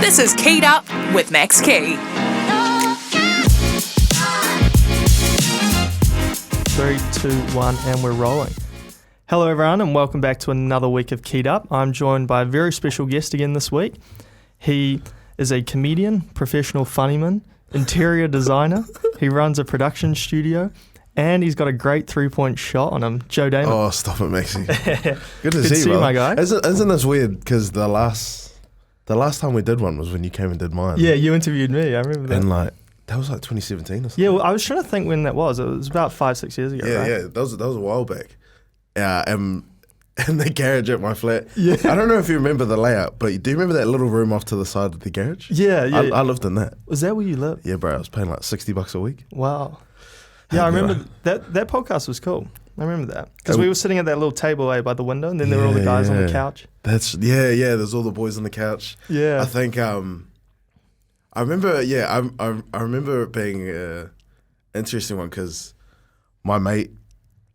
This is Keyed Up with Max Key. 3, 2, 1, and we're rolling. Hello everyone and welcome back to another week of Keyed Up. I'm joined by a very special guest again this week. He is a comedian, professional funnyman, interior designer. He runs a production studio and he's got a great 3-point shot on him. Joe Daymond. Oh, stop it, Maxie. Good to see you, my guy. Isn't this weird? Because the last time we did one was when you came and did mine. Yeah, you interviewed me. I remember that. And that was 2017 or something. Yeah, well, I was trying to think when that was. It was about 5-6 years ago, right? Yeah, that was a while back. In the garage at my flat. Yeah. I don't know if you remember the layout, but do you remember that little room off to the side of the garage? Yeah. I lived in that. Was that where you lived? Yeah, bro. I was paying like $60 a week. Wow. Yeah, I remember that podcast was cool. I remember that. Because we were sitting at that little table by the window, and then there were all the guys on the couch. There's all the boys on the couch. Yeah. I think, I remember it being an interesting one because my mate,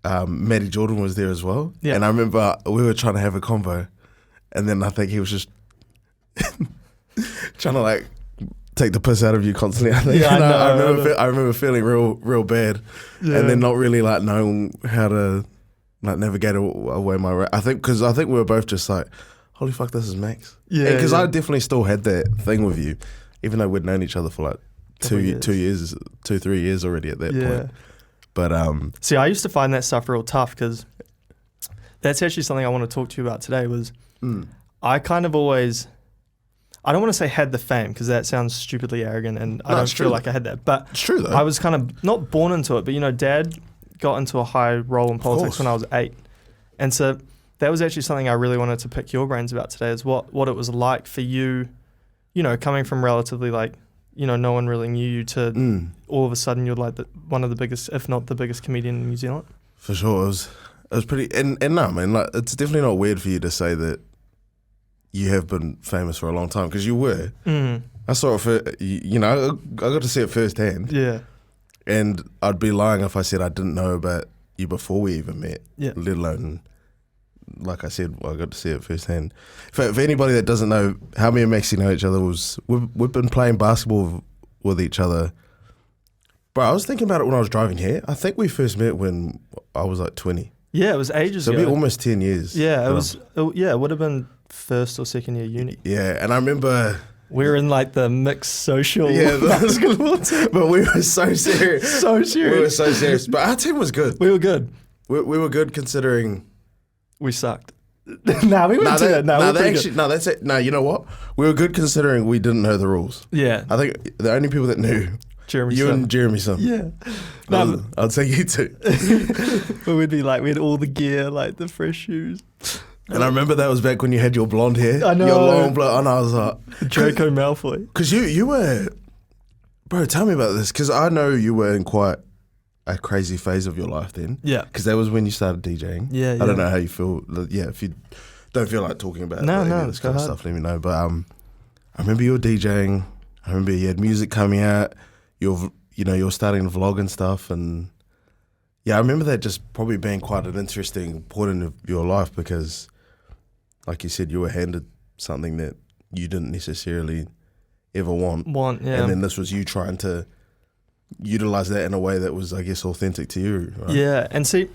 Matty Jordan was there as well. Yeah. And I remember we were trying to have a convo, and then I think he was just trying to take the piss out of you constantly. I think. Yeah, I remember feeling real bad, and then not really knowing how to navigate away my. I think we were both just like, holy fuck, this is Max. Yeah. Because I definitely still had that thing with you, even though we'd known each other for 3 years already at that point. But see, I used to find that stuff real tough because that's actually something I want to talk to you about today. Was I kind of always. I don't want to say had the fame because that sounds stupidly arrogant and I don't feel like I had that. But it's true though. I was kind of not born into it, but Dad got into a high role in politics when I was 8. And so that was actually something I really wanted to pick your brains about today is what it was like for you, coming from relatively no one really knew you to all of a sudden you're one of the biggest, if not the biggest comedian in New Zealand. For sure. It was pretty, and no, man, it's definitely not weird for you to say that you have been famous for a long time because you were. I saw it I got to see it firsthand. Yeah. And I'd be lying if I said I didn't know about you before we even met. Yeah. Let alone, like I said, I got to see it firsthand. For anybody that doesn't know how me and Maxie know each other we've been playing basketball with each other. Bro, I was thinking about it when I was driving here. I think we first met when I was 20. Yeah, it was ages ago. So it'd be almost 10 years. Yeah, it would have been first or second year uni. Yeah, and I remember we were in the mixed social basketball team, but we were so serious. We were so serious, but our team was good. We were good. We were good considering we sucked. Nah, we weren't too good. That's it. No, you know what? We were good considering we didn't know the rules. Yeah, I think the only people that knew you and Jeremy Sim. Yeah, I'd say you two. But we'd be we had all the gear, the fresh shoes. And I remember that was back when you had your blonde hair. I know. Your long blonde, and I was like... Draco Malfoy. Because you were... Bro, tell me about this, because I know you were in quite a crazy phase of your life then. Yeah. Because that was when you started DJing. Yeah. I don't know how you feel. Yeah, if you don't feel like talking about this kind of stuff, let me know. But I remember you were DJing. I remember you had music coming out. You're starting to vlog and stuff, and... Yeah, I remember that just probably being quite an interesting point of your life because... Like you said, you were handed something that you didn't necessarily ever want. Yeah. And then this was you trying to utilize that in a way that was, I guess, authentic to you. Right? Yeah. And see,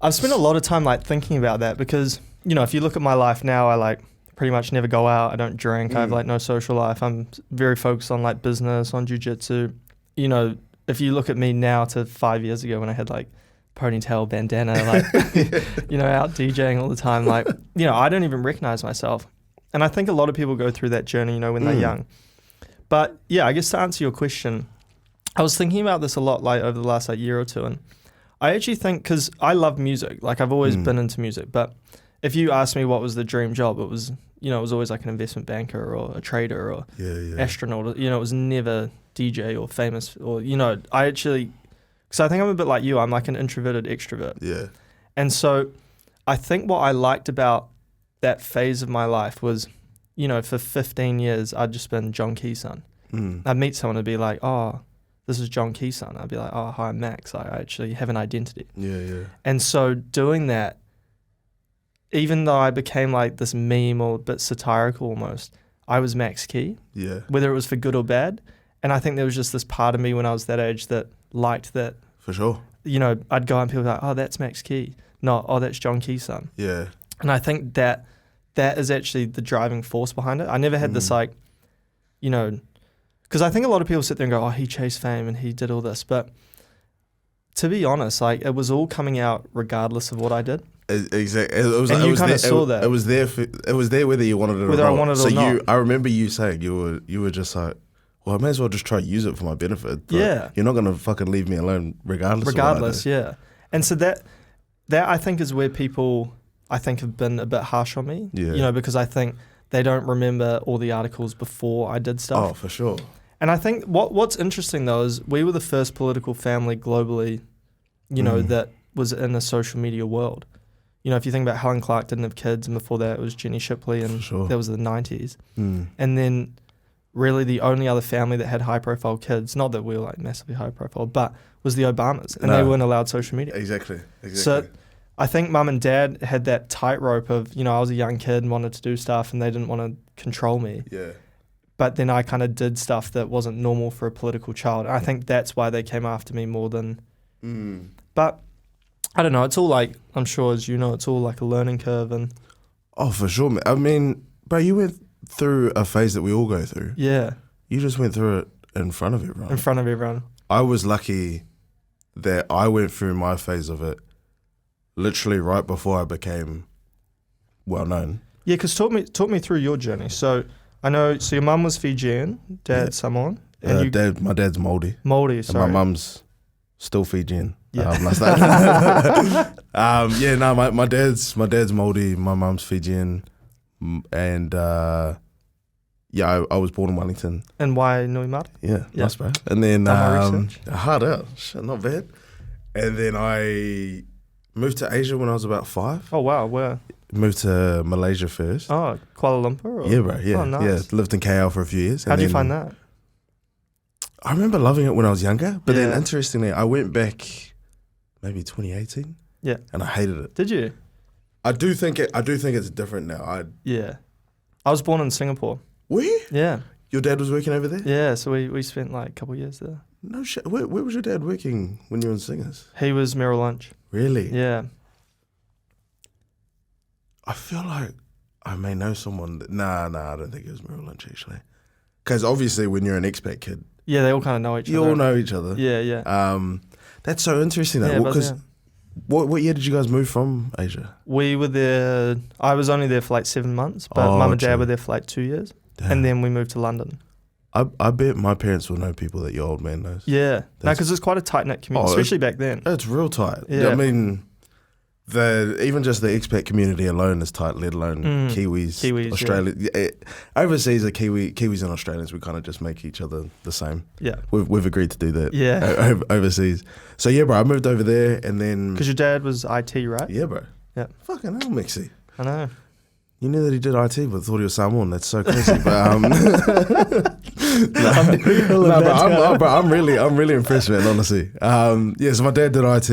I've spent a lot of time thinking about that because, if you look at my life now, I pretty much never go out. I don't drink. I have no social life. I'm very focused on business, on jiu-jitsu. If you look at me now to 5 years ago when I had ponytail, bandana, out DJing all the time, I don't even recognize myself. And I think a lot of people go through that journey, when they're young. But yeah, I guess to answer your question, I was thinking about this a lot over the last year or two. And I actually think, because I love music, I've always been into music, but if you asked me what was the dream job, it was, it was always an investment banker or a trader or astronaut, it was never DJ or famous or, I actually... Because I think I'm a bit like you. I'm an introverted extrovert. Yeah. And so I think what I liked about that phase of my life was, for 15 years, I'd just been John Key's son. I'd meet someone and be like, oh, this is John Key's son. I'd be like, oh, hi, I'm Max. I actually have an identity. Yeah. And so doing that, even though I became this meme or a bit satirical almost, I was Max Key. Yeah. Whether it was for good or bad. And I think there was just this part of me when I was that age that liked that. For sure. You know, I'd go and people were like, oh, that's Max Key. Not, oh, that's John Key's son. Yeah. And I think that is actually the driving force behind it. I never had this like, you know, because I think a lot of people sit there and go, oh, he chased fame and he did all this. But to be honest, like it was all coming out regardless of what I did. Exactly. And you kind of saw that. It was there. It was there whether you wanted it or not. Whether I wanted it or not. I remember you saying you were just like, well, I may as well just try to use it for my benefit. But yeah. You're not going to fucking leave me alone regardless. Regardless, yeah. And so that I think is where people, I think, have been a bit harsh on me. Yeah. You know, because I think they don't remember all the articles before I did stuff. Oh, for sure. And I think what's interesting, though, is we were the first political family globally, you know, that was in a social media world. You know, if you think about Helen Clark didn't have kids, and before that it was Jenny Shipley, and that was the 90s. And then really the only other family that had high-profile kids, not that we were like massively high-profile, but was the Obamas, and they weren't allowed social media. Exactly. So I think mum and dad had that tightrope of, you know, I was a young kid and wanted to do stuff, and they didn't want to control me. Yeah. But then I kind of did stuff that wasn't normal for a political child. I think that's why they came after me more than... But I don't know. It's all like, I'm sure as you know, it's all like a learning curve. And oh, for sure, man. I mean, bro, you went through a phase that we all go through. Yeah. You just went through it in front of everyone. In front of everyone. I was lucky that I went through my phase of it literally right before I became well known. Yeah, because talk me through your journey. So I know, so your mum was Fijian, dad Samoan. And my dad's Māori. Māori, sorry. And my mum's still Fijian. Yeah. My dad's Māori, my mum's Fijian, and I was born in Wellington. And why Nui Māori? Yeah, nice, bro. And then research. hard out, shit, not bad. And then I moved to Asia when I was about 5. Oh wow, where? Moved to Malaysia first. Oh, Kuala Lumpur? Or? Yeah, bro. Yeah, oh, nice. Yeah. Lived in KL for a few years. How'd you find that? I remember loving it when I was younger, but then interestingly, I went back maybe 2018. Yeah. And I hated it. Did you? I do think it's different now. I was born in Singapore. Were you? Yeah. Your dad was working over there? Yeah, so we spent like a couple of years there. No shit. Where was your dad working when you were in Singers? He was Merrill Lynch. Really? Yeah. I feel like I may know someone that... Nah, I don't think it was Merrill Lynch actually. Because obviously when you're an expat kid... Yeah, they all kind of know each other. You all know each other. Yeah, yeah. That's so interesting though, because what year did you guys move from Asia? We were there... I was only there for like 7 months, but mum and dad were there for like 2 years. Damn. And then we moved to London. I bet my parents will know people that your old man knows. Yeah. No, because it's quite a tight-knit community, especially back then. It's real tight. Yeah. I mean... even just the expat community alone is tight, let alone Kiwis, Australia. Yeah. Overseas, are Kiwis and Australians, we kind of just make each other the same. Yeah. We've agreed to do that. Yeah. Overseas. So yeah, bro, I moved over there and then... Because your dad was IT, right? Yeah, bro. Yeah. Fucking hell, Mixie. I know. You knew that he did IT, but thought he was Samoan. That's so crazy. But I'm really impressed, man. Honestly. So my dad did IT,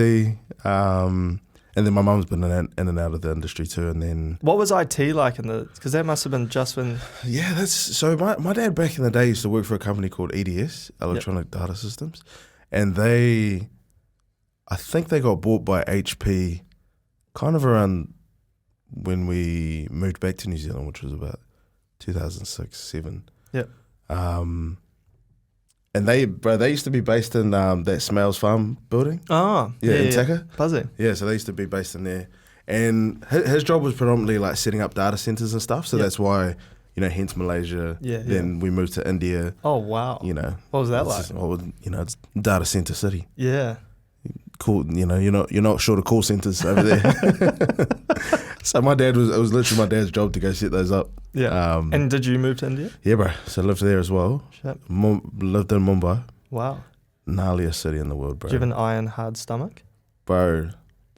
and then my mum's been in and out of the industry too. And then what was IT like in the? Because that must have been just when. Yeah, that's so. My dad back in the day used to work for a company called EDS, Electronic Data Systems, and I think they got bought by HP, kind of around when we moved back to New Zealand, which was about 2006-07. Yeah. And they used to be based in that Smales Farm building. Oh, in Taka. Buzzing. Yeah, so they used to be based in there. And his job was predominantly like setting up data centers and stuff. So that's why, hence Malaysia. Yeah. Then we moved to India. Oh, wow. What was that like? It's data center city. Yeah. Cool. You're not short of call centers over there. So it was literally my dad's job to go set those up. Yeah. And did you move to India? Yeah, bro. So I lived there as well. Shit. Lived in Mumbai. Wow. Gnarliest city in the world, bro. Do you have an iron hard stomach? Bro,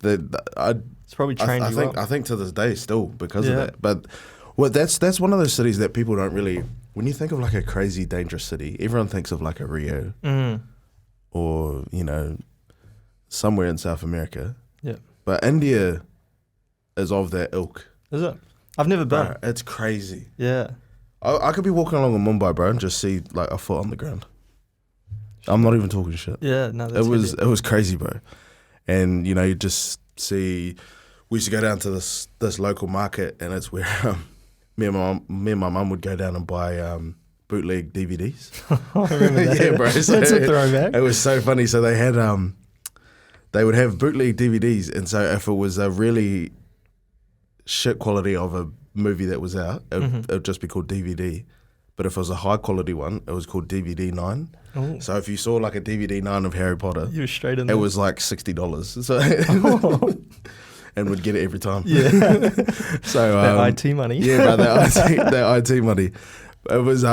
it's probably trained you well. I think to this day still because of that. But that's one of those cities that people don't really. When you think of like a crazy dangerous city, everyone thinks of like a Rio, or somewhere in South America. Yeah. But India is of that ilk. Is it? I've never been. It's crazy. Yeah. I could be walking along in Mumbai, bro, and just see like a foot on the ground. I'm not even talking shit. Yeah, no, that's it was crazy, bro. And you just see. We used to go down to this local market, and it's where me and my mum would go down and buy bootleg DVDs. I remember that. Yeah, bro. So that's a throwback. It was so funny. So they had they would have bootleg DVDs, and so if it was a really shit quality of a movie that was out, it would just be called DVD. But if it was a high quality one, it was called DVD 9. Oh. So if you saw like a DVD 9 of Harry Potter, you were straight in it there. was like $60. So and would get it every time. Yeah. So that IT money. Yeah, bro, that IT money. It was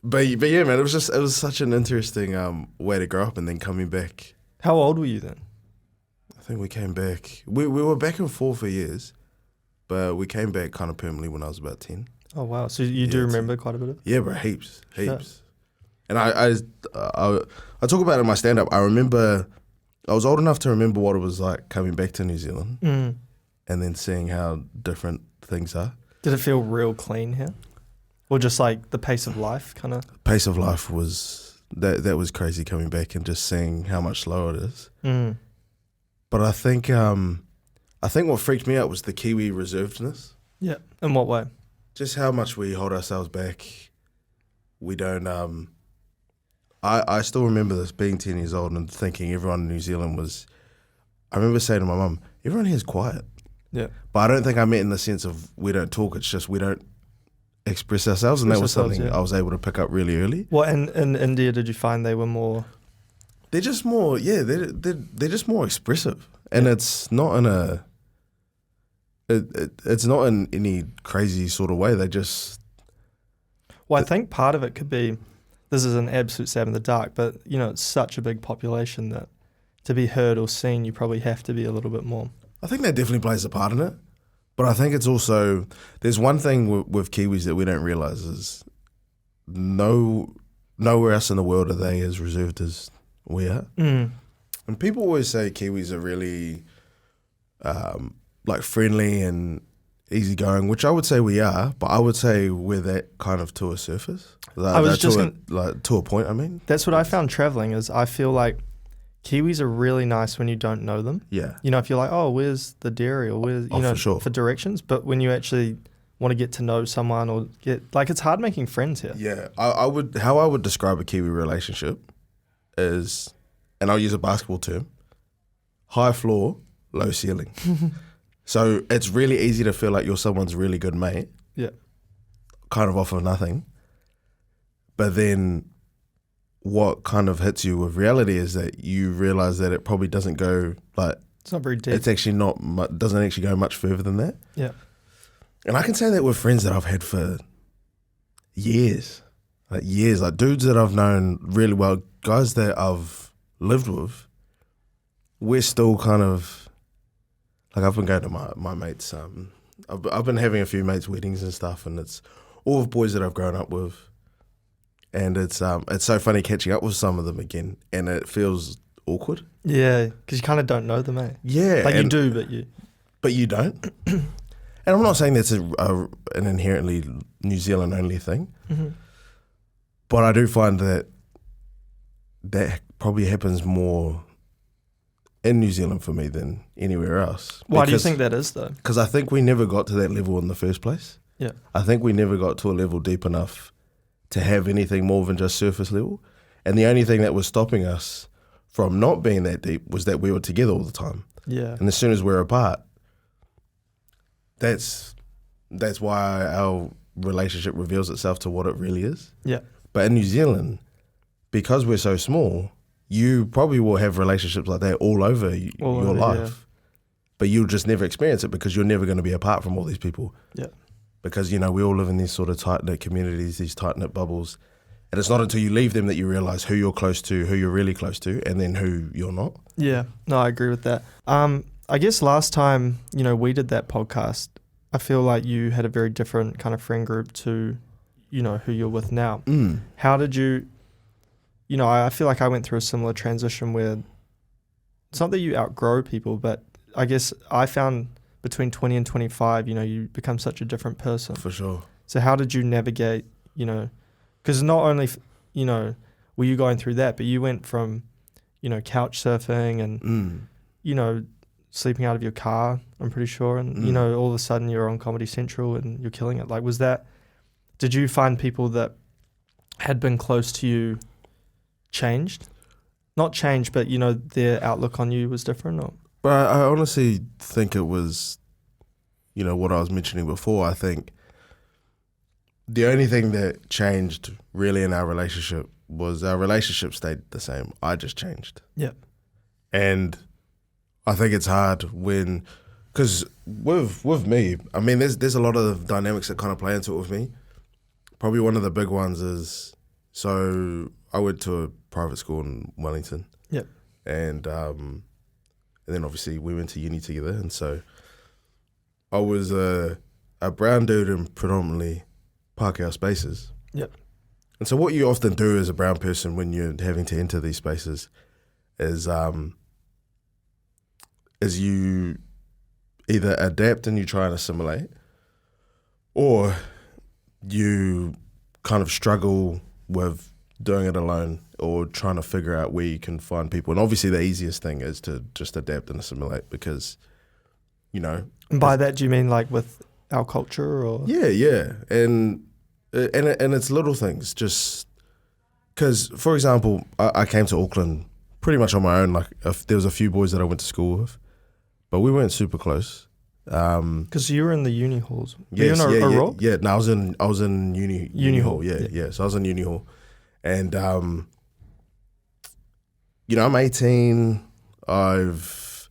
but yeah, man, it was such an interesting way to grow up, and then coming back. How old were you then? I think we came back. We were back and forth for years, but we came back kind of permanently when I was about 10. Oh wow! So you do remember quite a bit of it? Yeah, bro, heaps. And I talk about it in my stand up. I remember I was old enough to remember what it was like coming back to New Zealand, and then seeing how different things are. Did it feel real clean here, or just like the pace of life, kind of? Pace of life was that was crazy coming back and just seeing how much slower it is. But I think what freaked me out was the Kiwi reservedness. Yeah. In what way? Just how much we hold ourselves back. We don't. I still remember this, being 10 years old and thinking everyone in New Zealand was. I remember saying to my mum, "Everyone here is quiet." Yeah. But I don't think I meant in the sense of we don't talk. It's just we don't express ourselves, and that was something I was able to pick up really early. What in India did you find they were more? They're just more. Yeah, they're just more expressive, and it's not in a. It's not in any crazy sort of way. They just. Well, I think part of it could be, this is an absolute stab in the dark, but it's such a big population that to be heard or seen, you probably have to be a little bit more. I think that definitely plays a part in it, but I think it's also there's one thing with Kiwis that we don't realise is nowhere else in the world are they as reserved as we are. And people always say Kiwis are really. Like friendly and easygoing, which I would say we are, but I would say we're that kind of to a surface. I was just to a point. I mean, that's what I found traveling is I feel like Kiwis are really nice when you don't know them. Yeah, if you're like, oh, where's the dairy, or where's for sure. for directions, but when you actually want to get to know someone or it's hard making friends here. Yeah, I would describe a Kiwi relationship is, and I'll use a basketball term: high floor, low ceiling. So it's really easy to feel like you're someone's really good mate. Yeah. Kind of off of nothing. But then what kind of hits you with reality is that you realize that it probably doesn't go it's not very deep. It's actually doesn't actually go much further than that. Yeah. And I can say that with friends that I've had for years. Like dudes that I've known really well, guys that I've lived with, we're still kind of. Like I've been going to my mates. I've been having a few mates' weddings and stuff, and it's all of boys that I've grown up with, and it's so funny catching up with some of them again, and it feels awkward. Yeah, because you kind of don't know them, eh? Yeah, like you do, but you don't. And I'm not saying that's an inherently New Zealand only thing, but I do find that probably happens more in New Zealand for me than anywhere else. Why do you think that is, though? Because I think we never got to that level in the first place. Yeah. I think we never got to a level deep enough to have anything more than just surface level. And the only thing that was stopping us from not being that deep was that we were together all the time. Yeah. And as soon as we're apart, that's why our relationship reveals itself to what it really is. Yeah. But in New Zealand, because we're so small, you probably will have relationships like that all over your life. Yeah. But you'll just never experience it because you're never going to be apart from all these people. Yeah. Because, we all live in these sort of tight-knit communities, these tight-knit bubbles. And it's not until you leave them that you realise who you're close to, who you're really close to, and then who you're not. Yeah. No, I agree with that. I guess last time, we did that podcast, I feel like you had a very different kind of friend group to, who you're with now. How did you... I feel like I went through a similar transition where it's not that you outgrow people, but I guess I found between 20 and 25, you become such a different person. For sure. So how did you navigate, because not only, were you going through that, but you went from, couch surfing and, sleeping out of your car, I'm pretty sure. And, all of a sudden you're on Comedy Central and you're killing it. Like, did you find people that had been close to you changed? Not changed, but, their outlook on you was different? Or? But I honestly think it was, what I was mentioning before. I think the only thing that changed really in our relationship was our relationship stayed the same. I just changed. Yep. And I think it's hard because with me, I mean, there's a lot of dynamics that kind of play into it with me. Probably one of the big ones is, so I went to a private school in Wellington. Yep. And then obviously we went to uni together. And so I was a brown dude in predominantly Pākehā spaces. Yep. And so what you often do as a brown person when you're having to enter these spaces is you either adapt and you try and assimilate, or you kind of struggle with doing it alone or trying to figure out where you can find people. And obviously the easiest thing is to just adapt and assimilate because, And by that, do you mean like with our culture or? Yeah. And it's little things, just because, for example, I came to Auckland pretty much on my own. Like there was a few boys that I went to school with, but we weren't super close. Because you were in the uni halls. Yes, were you in a row? Yeah. No, I was in uni hall. Yeah. So I was in uni hall, and I'm 18. I've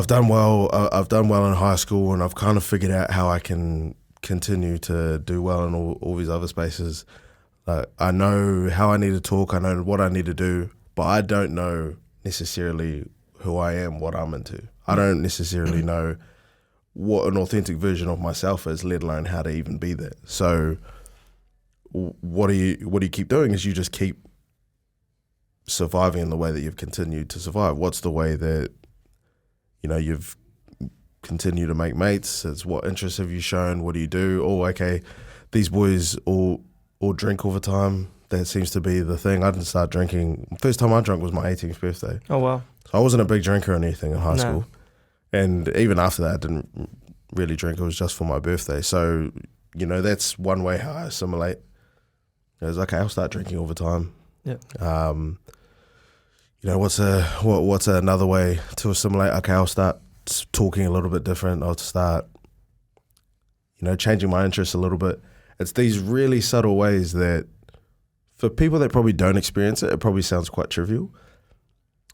done well. I've done well in high school, and I've kind of figured out how I can continue to do well in all these other spaces. I know how I need to talk. I know what I need to do, but I don't know necessarily who I am, what I'm into. I don't necessarily know what an authentic version of myself is, let alone how to even be that. So what do you keep doing is you just keep surviving in the way that you've continued to survive. What's the way that you've continued to make mates? It's what interests have you shown? What do you do? Oh, okay, these boys all drink all the time. That seems to be the thing. I didn't start drinking. First time I drank was my 18th birthday. Oh, wow. So I wasn't a big drinker or anything in high school. And even after that, I didn't really drink. It was just for my birthday. So, that's one way how I assimilate. It was, okay, I'll start drinking all the time. Yeah. What's another way to assimilate? Okay, I'll start talking a little bit different. I'll start, changing my interests a little bit. It's these really subtle ways that, for people that probably don't experience it, it probably sounds quite trivial.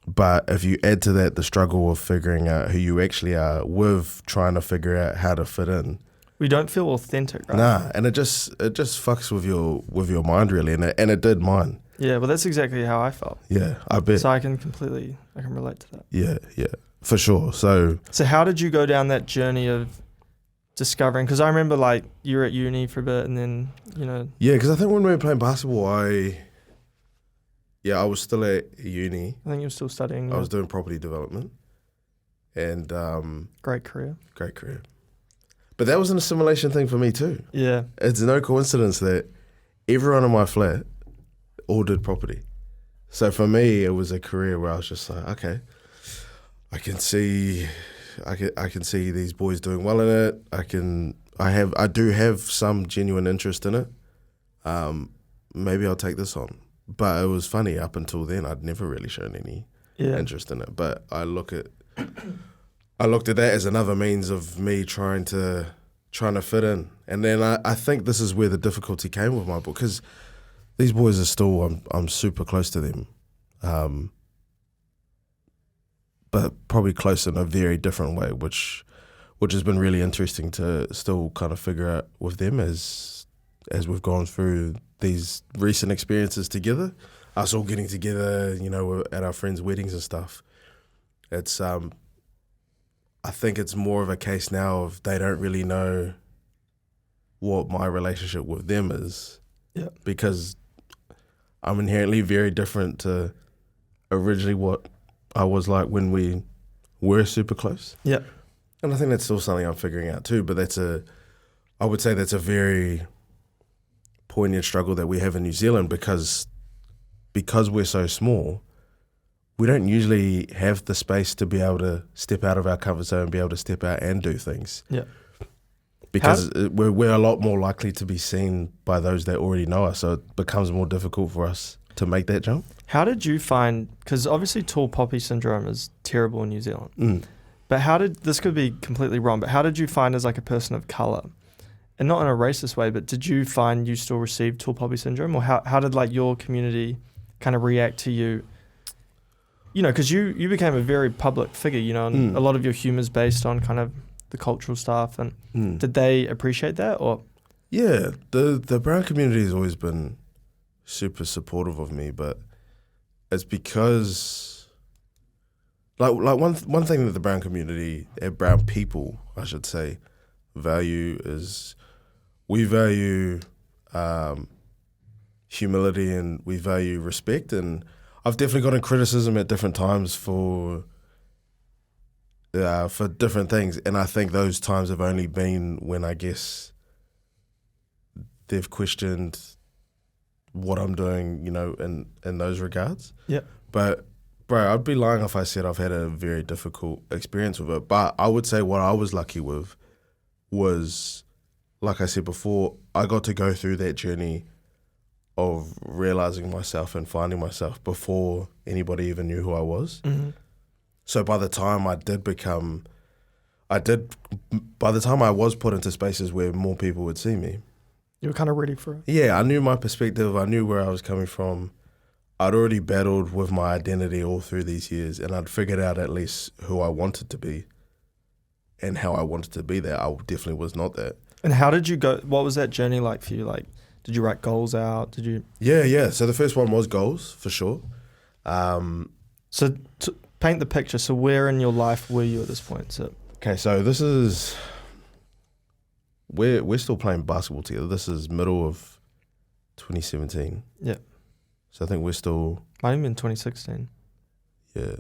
But if you add to that the struggle of figuring out who you actually are with trying to figure out how to fit in, we don't feel authentic, right? Nah, and it just fucks with your mind really, and it did mine. Yeah, well, that's exactly how I felt. Yeah, I bet. So I can relate to that. Yeah, for sure. So how did you go down that journey of discovering? Because I remember like you were at uni for a bit, and then Yeah, because I think when we were playing basketball, I was still at uni. I think you were still studying. I was doing property development, and great career. But that was an assimilation thing for me too. Yeah, it's no coincidence that everyone in my flat all did property. So for me, it was a career where I was just like, okay, I can see these boys doing well in it. I do have some genuine interest in it. Maybe I'll take this on. But it was funny, up until then, I'd never really shown any interest in it. But I looked at that as another means of me trying to fit in. And then I think this is where the difficulty came with my book, because these boys are still, I'm super close to them. But probably close in a very different way, which has been really interesting to still kind of figure out with them as we've gone through these recent experiences together. Us all getting together, at our friends' weddings and stuff. It's I think it's more of a case now of they don't really know what my relationship with them is. Yeah. Because I'm inherently very different to originally what I was like when we were super close. Yeah. And I think that's still something I'm figuring out too, but that's a I would say that's a very poignant struggle that we have in New Zealand because we're so small, we don't usually have the space to be able to step out of our comfort zone and be able to step out and do things. Yeah. Because we're a lot more likely to be seen by those that already know us, so it becomes more difficult for us to make that jump. How did you find, because obviously tall poppy syndrome is terrible in New Zealand, but this could be completely wrong, but how did you find as like a person of colour, and not in a racist way, but did you find you still received tall poppy syndrome, or how did like your community kind of react to you? You know, because you became a very public figure, you know, and a lot of your humour is based on kind of the cultural stuff, and did they appreciate that, or? Yeah, the brown community has always been super supportive of me, but it's because like one thing that the brown community, brown people, I should say, value is we value humility and we value respect, and I've definitely gotten criticism at different times for different things, and I think those times have only been when I guess they've questioned what I'm doing, you know, in those regards. Yeah. But bro, I'd be lying if I said I've had a very difficult experience with it. But I would say what I was lucky with was, like I said before, I got to go through that journey of realizing myself and finding myself before anybody even knew who I was. Mm-hmm. So by the time I was put into spaces where more people would see me, you were kind of ready for it. Yeah, I knew my perspective. I knew where I was coming from. I'd already battled with my identity all through these years, and I'd figured out at least who I wanted to be and how I wanted to be there. I definitely was not that. And how did you go? What was that journey like for you? Like, did you write goals out? Did you? Yeah. So the first one was goals, for sure. So to paint the picture. So where in your life were you at this point? So okay, so this is... We're still playing basketball together. This is middle of 2017. Yeah. So I think we're still... Might have been 2016. Yeah.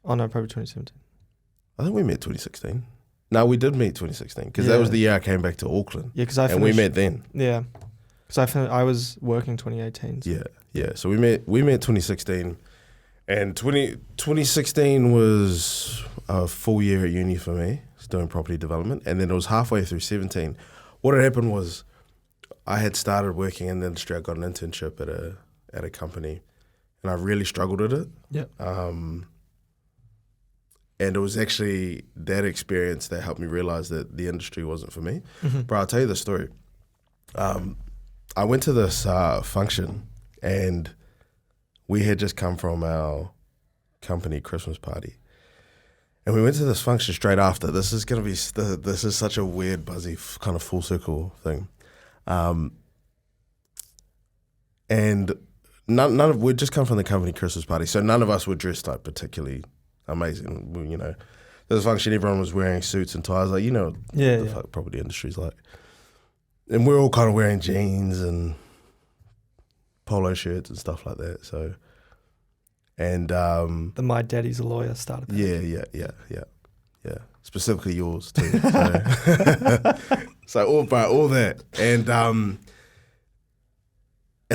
Oh no, probably 2017. I think we met 2016. No, we did meet 2016 because that was the year I came back to Auckland. Yeah, because we met then. Yeah, because I was working 2018. So. Yeah. So we met 2016, and 2016 was a full year at uni for me. Doing property development, and then it was halfway through 17. What had happened was I had started working in the industry. I got an internship at a company, and I really struggled with it. Yeah. And it was actually that experience that helped me realize that the industry wasn't for me. Mm-hmm. But I'll tell you the story. I went to this function, and we had just come from our company Christmas party. And we went to this function straight after. This is such a weird, buzzy, kind of full circle thing. And we'd just come from the company Christmas party, so none of us were dressed like particularly amazing. You know, this function, everyone was wearing suits and ties, like, you know, the fuck property industry's like. And we're all kind of wearing jeans and polo shirts and stuff like that, so... And the My Daddy's a Lawyer started that. Yeah. Specifically yours too. So all that, and I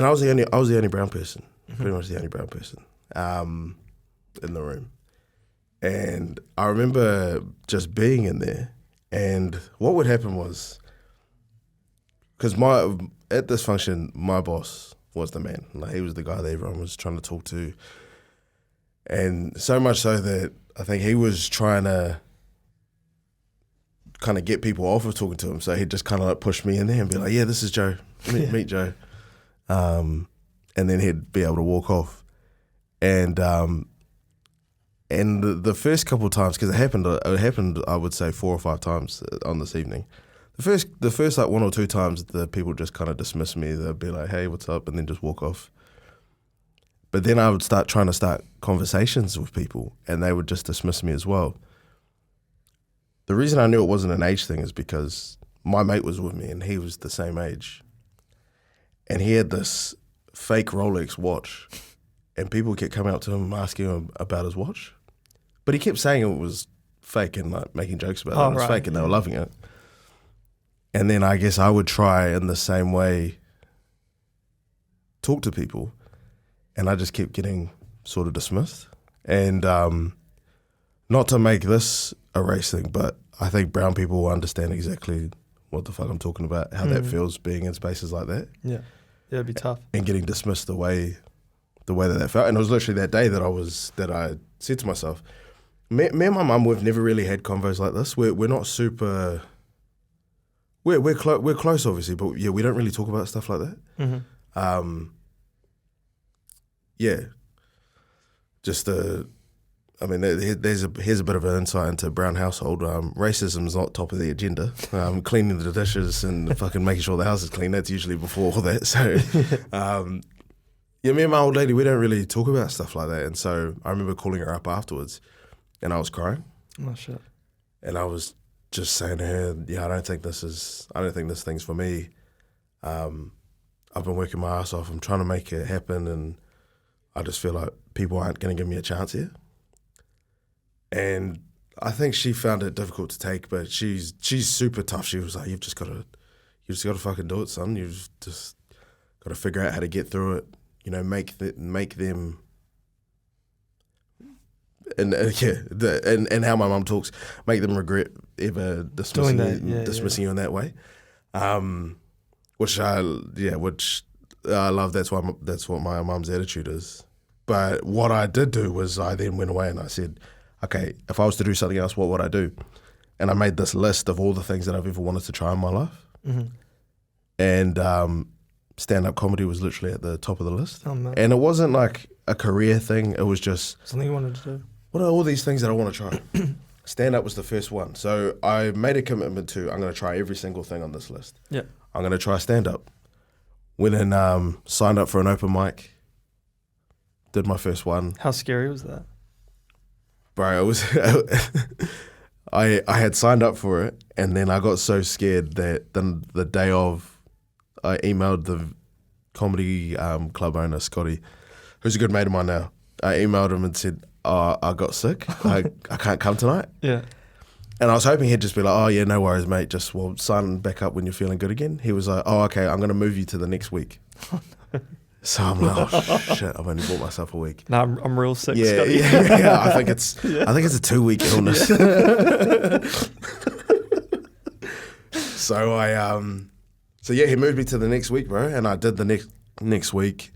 was the only brown person, pretty much the only brown person in the room. And I remember just being in there, and what would happen was, because at this function, my boss was the man. Like, he was the guy that everyone was trying to talk to. And so much so that I think he was trying to kind of get people off of talking to him. So he'd just kind of like push me in there and be like, yeah, this is Joe. Meet Joe. And then he'd be able to walk off. And the first couple of times, because it happened, I would say 4 or 5 times on this evening. The first like 1 or 2 times, the people just kind of dismiss me. They'd be like, hey, what's up? And then just walk off. But then I would start conversations with people, and they would just dismiss me as well. The reason I knew it wasn't an age thing is because my mate was with me, and he was the same age. And he had this fake Rolex watch, and people kept coming up to him asking him about his watch. But he kept saying it was fake and like making jokes about it. It was fake, and they were loving it. And then I guess I would try in the same way talk to people, and I just kept getting sort of dismissed. And not to make this a race thing, but I think brown people will understand exactly what the fuck I'm talking about, how that feels being in spaces like that. Yeah, it'd be tough. And getting dismissed the way that felt. And it was literally that day that I said to myself, me and my mum, we've never really had convos like this. We're not super. We're close, obviously, but yeah, we don't really talk about stuff like that. Mm-hmm. Yeah, just here's a bit of an insight into brown household. Racism's not top of the agenda. Cleaning the dishes and fucking making sure the house is clean, that's usually before all that. So, me and my old lady, we don't really talk about stuff like that. And so I remember calling her up afterwards, and I was crying. Oh shit! And I was just saying to her, I don't think this thing's for me. I've been working my ass off. I'm trying to make it happen, and I just feel like people aren't going to give me a chance here. And I think she found it difficult to take, but she's super tough. She was like, "You've just got to fucking do it, son. You've just got to figure out how to get through it. Make them." And how my mum talks, make them regret ever dismissing you in that way. Which I love. That's what my mum's attitude is. But what I did do was I then went away and I said, okay, if I was to do something else, what would I do? And I made this list of all the things that I've ever wanted to try in my life. Mm-hmm. And stand-up comedy was literally at the top of the list. Oh, man. And it wasn't like a career thing. It was just something you wanted to do. What are all these things that I want to try? Stand-up was the first one. So I made a commitment to, I'm going to try every single thing on this list. Yeah. I'm going to try stand-up. Went and signed up for an open mic. Did my first one. How scary was that? Bro, it was... I had signed up for it, and then I got so scared that the day of, I emailed the comedy club owner, Scotty, who's a good mate of mine now. I emailed him and said, I got sick. I can't come tonight. Yeah. And I was hoping he'd just be like, oh, yeah, no worries, mate. Just, sign back up when you're feeling good again. He was like, oh, okay, I'm going to move you to the next week. So I'm like, oh, shit, I've only bought myself a week. No, I'm real sick, yeah, Scotty. Yeah, I think it's a 2-week illness. So he moved me to the next week, bro. And I did the next week.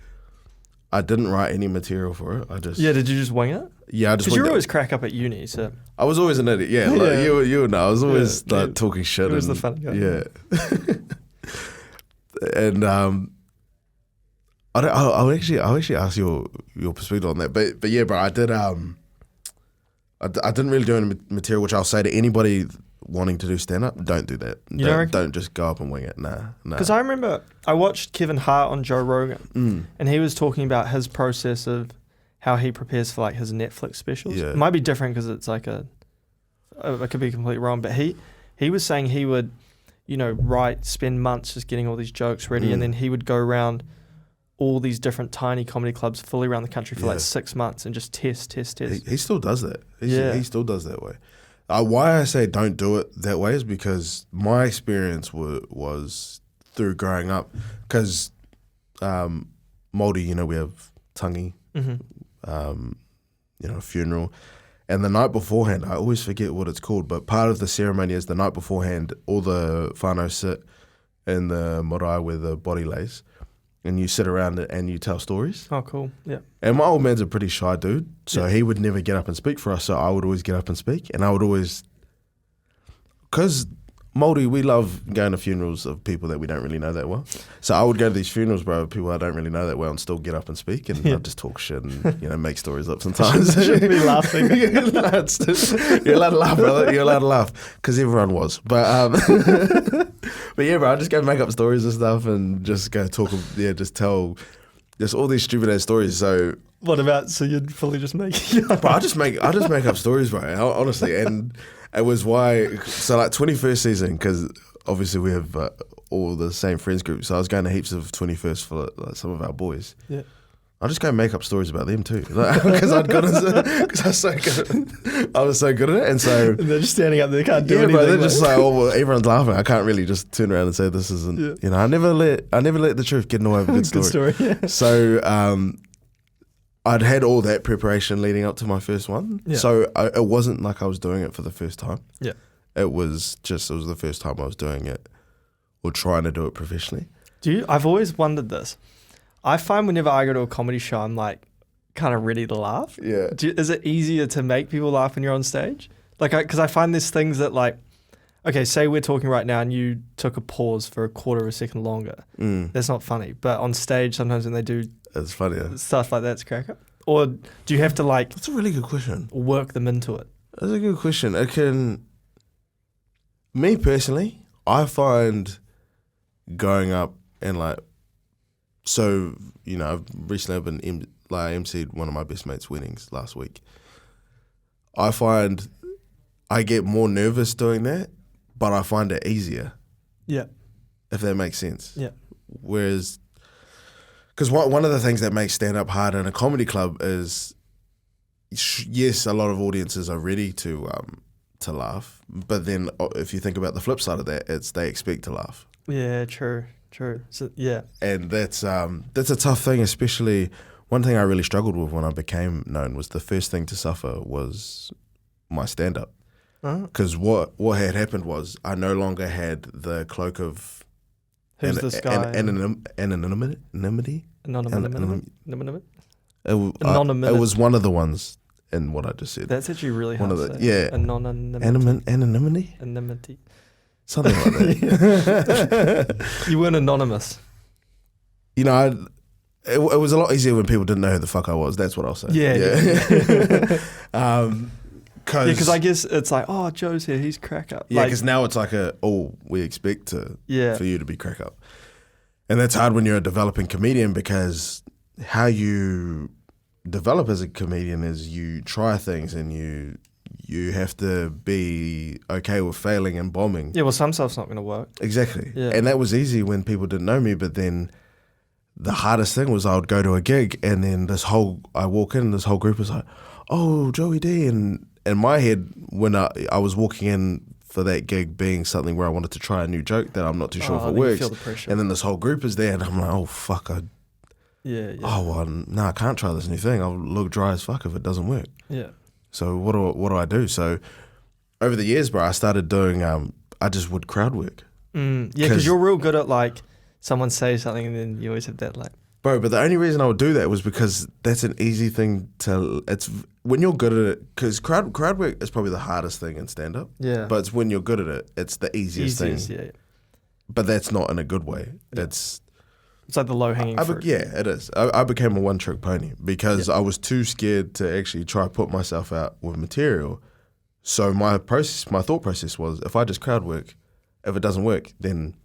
I didn't write any material for it. Did you just wing it? Yeah, I just. Because you always crack up at uni, so. I was always an idiot. Yeah, like, you would know. I was always talking shit. It was the fun guy. Yeah. And I'll actually ask your perspective on that. But yeah, bro, I did. I didn't really do any material, which I'll say to anybody wanting to do stand up, don't do that. Don't just go up and wing it. Nah. Because I remember I watched Kevin Hart on Joe Rogan, and he was talking about his process of how he prepares for like his Netflix specials. Yeah. It might be different because it's like I could be completely wrong, but he was saying he would, spend months just getting all these jokes ready, and then he would go around all these different tiny comedy clubs fully around the country for like 6 months and just test. He still does that. He still does that way. Why I say don't do it that way is because my experience was through growing up. Because Māori, we have tangi, funeral. And the night beforehand, I always forget what it's called, but part of the ceremony is the night beforehand, all the whānau sit in the marae where the body lays. And you sit around it and you tell stories. Oh, cool. Yeah. And my old man's a pretty shy dude, so he would never get up and speak for us, so I would always get up and speak. And I would always... Because Māori, we love going to funerals of people that we don't really know that well. So I would go to these funerals, bro, of people I don't really know that well and still get up and speak. And I'd just talk shit and, make stories up sometimes. You shouldn't be laughing. You're allowed to laugh, brother. You're allowed to laugh. Because everyone was. But yeah, bro, I just go make up stories and stuff and just go talk, just tell just all these stupid ass stories. So what about, so you'd fully just make it up? Bro, I just make up stories, bro, honestly. And it was why, so like 21st season, because obviously we have all the same friends group. So I was going to heaps of 21st for like some of our boys. Yeah. I'll just go make up stories about them too, because I was so good at it, and so and they're just standing up there, they can't do anything. Bro, they're just like, oh, well, everyone's laughing. I can't really just turn around and say this isn't. Yeah. You know, I never let the truth get in the way of a good story. Yeah. So I'd had all that preparation leading up to my first one. Yeah. So it wasn't like I was doing it for the first time. Yeah, it was the first time I was doing it or trying to do it professionally. I've always wondered this. I find whenever I go to a comedy show, I'm like kind of ready to laugh. Yeah. Is it easier to make people laugh when you're on stage? Like, because I find there's things that like, okay, say we're talking right now and you took a pause for a quarter of a second longer. That's not funny. But on stage, sometimes when they do it's funnier. Stuff like that's crack up. Or do you have to like... That's a really good question. Work them into it? That's a good question. Me personally, I find going up and like, so, you know, I've recently been emceed one of my best mates' weddings last week. I find I get more nervous doing that, but I find it easier. Yeah. If that makes sense. Yeah. Whereas, because one of the things that makes stand-up hard in a comedy club is, yes, a lot of audiences are ready to laugh, but then if you think about the flip side of that, it's they expect to laugh. Yeah, true. So, yeah. And that's a tough thing, especially one thing I really struggled with when I became known was the first thing to suffer was my stand-up. Because what had happened was I no longer had the cloak of who's this guy? Anonymity? Anonymity? It was one of the ones in what I just said. That's actually really hard to say. Yeah. Anonymity? Anonymity. Something like that. You weren't anonymous. You know, it was a lot easier when people didn't know who the fuck I was. That's what I'll say. Yeah. Because I guess it's like, oh, Joe's here, he's crack up. Yeah, because now it's like we expect for you to be crack up. And that's hard when you're a developing comedian because how you develop as a comedian is you try things and you have to be okay with failing and bombing. Yeah, well, some stuff's not going to work. Exactly. Yeah. And that was easy when people didn't know me, but then the hardest thing was I would go to a gig and then I walk in, this whole group is like, oh, Joey D. And in my head, when I was walking in for that gig being something where I wanted to try a new joke that I'm not too sure if it works. You feel the pressure. And then this whole group is there and I'm like, oh, fuck. I can't try this new thing. I'll look dry as fuck if it doesn't work. Yeah. So what do I do? So over the years, bro, I started doing, I just would crowd work. Yeah, because you're real good at like, someone says something and then you always have that like. Bro, but the only reason I would do that was because that's an easy thing it's when you're good at it, because crowd work is probably the hardest thing in stand-up. Yeah. But it's when you're good at it, it's the easiest thing. Yeah. But that's not in a good way. Yeah. It's like the low-hanging fruit. Yeah, it is. I became a one-trick pony because I was too scared to actually try to put myself out with material. So my thought process was, if I just crowd work, if it doesn't work, then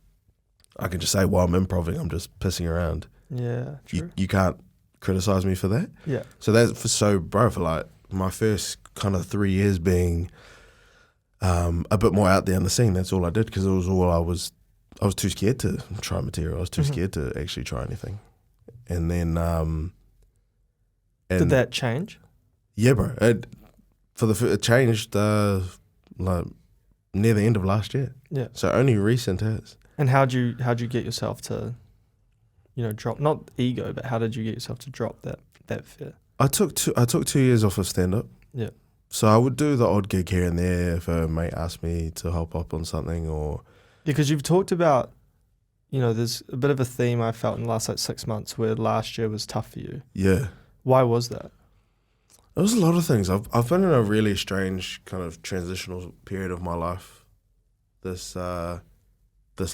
I can just say, well, I'm improving, I'm just pissing around. Yeah, true. You can't criticize me for that. Yeah. So bro, for like my first kind of 3 years being a bit more out there in the scene, that's all I did because it was all I was too scared to try material. I was too scared to actually try anything. And then did that change? Yeah, bro. It changed like near the end of last year. Yeah. So only recent has. And how'd you get yourself to, drop, not ego, but how did you get yourself to drop that fear? I took 2 years off of stand up. Yeah. So I would do the odd gig here and there if a mate asked me to help up on something or. Yeah, because you've talked about, there's a bit of a theme I felt in the last 6 months where last year was tough for you. Yeah. Why was that? There was a lot of things. I've been in a really strange kind of transitional period of my life. This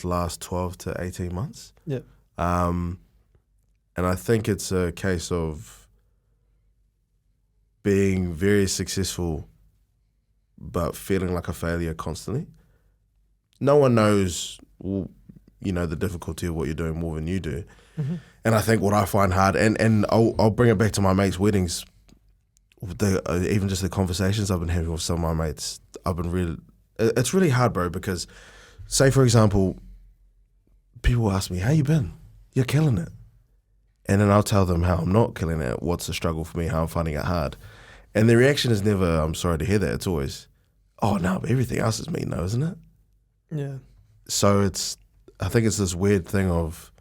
last 12 to 18 months. Yeah. And I think it's a case of being very successful but feeling like a failure constantly. No one knows, the difficulty of what you're doing more than you do. Mm-hmm. And I think what I find hard, and I'll bring it back to my mates' weddings, even just the conversations I've been having with some of my mates, it's really hard, bro, because say, for example, people ask me, how you been? You're killing it. And then I'll tell them how I'm not killing it, what's the struggle for me, how I'm finding it hard. And the reaction is never, I'm sorry to hear that. It's always, oh, no, but everything else is me, though, isn't it? Yeah. So I think it's this weird thing of,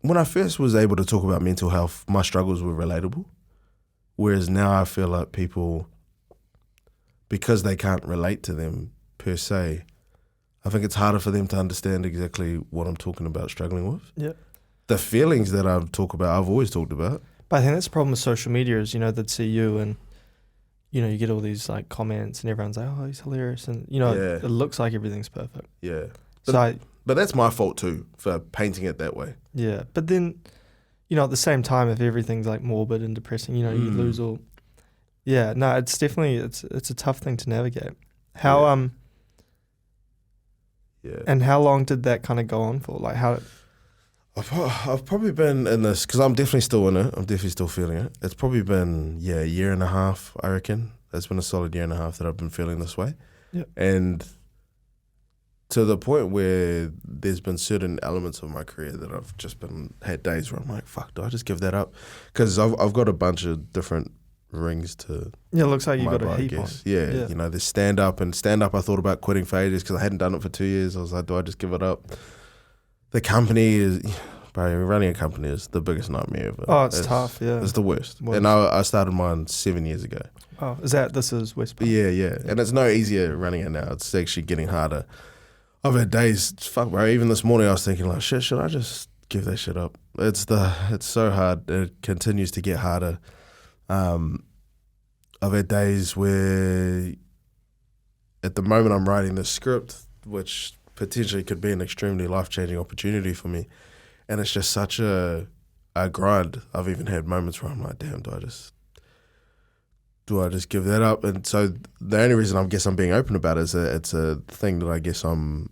when I first was able to talk about mental health, my struggles were relatable. Whereas now I feel like people, because they can't relate to them per se, I think it's harder for them to understand exactly what I'm talking about, struggling with. Yeah. The feelings that I've always talked about. But I think that's the problem with social media is, they'd see you and, you get all these like comments and everyone's like, oh, he's hilarious. And, it looks like everything's perfect. Yeah. But that's my fault too, for painting it that way. Yeah. But then, at the same time, if everything's like morbid and depressing, you lose all. Yeah. No, it's definitely, it's a tough thing to navigate. How, Yeah. And how long did that kind of go on for? Like how? I've probably been in this, because I'm definitely still in it. I'm definitely still feeling it. It's probably been, a year and a half, I reckon. It's been a solid year and a half that I've been feeling this way. Yeah. And to the point where there's been certain elements of my career that I've just had days where I'm like, fuck, do I just give that up? Because I've got a bunch of different rings to. Yeah, it looks like you got a I heap on. guess. Yeah, there's stand up I thought about quitting for ages because I hadn't done it for 2 years. I was like, do I just give it up? The company is, running a company is the biggest nightmare ever. Oh, it's tough, yeah. It's the worst. And I started mine 7 years ago. Oh, this is West Point? Yeah. And it's no easier running it now. It's actually getting harder. I've had days, fuck bro, even this morning I was thinking like, shit, should I just give that shit up? It's so hard. It continues to get harder. I've had days where at the moment I'm writing this script, which potentially could be an extremely life-changing opportunity for me. And it's just such a grind. I've even had moments where I'm like, damn, do I just give that up? And so the only reason I guess I'm being open about it is that it's a thing that I guess I'm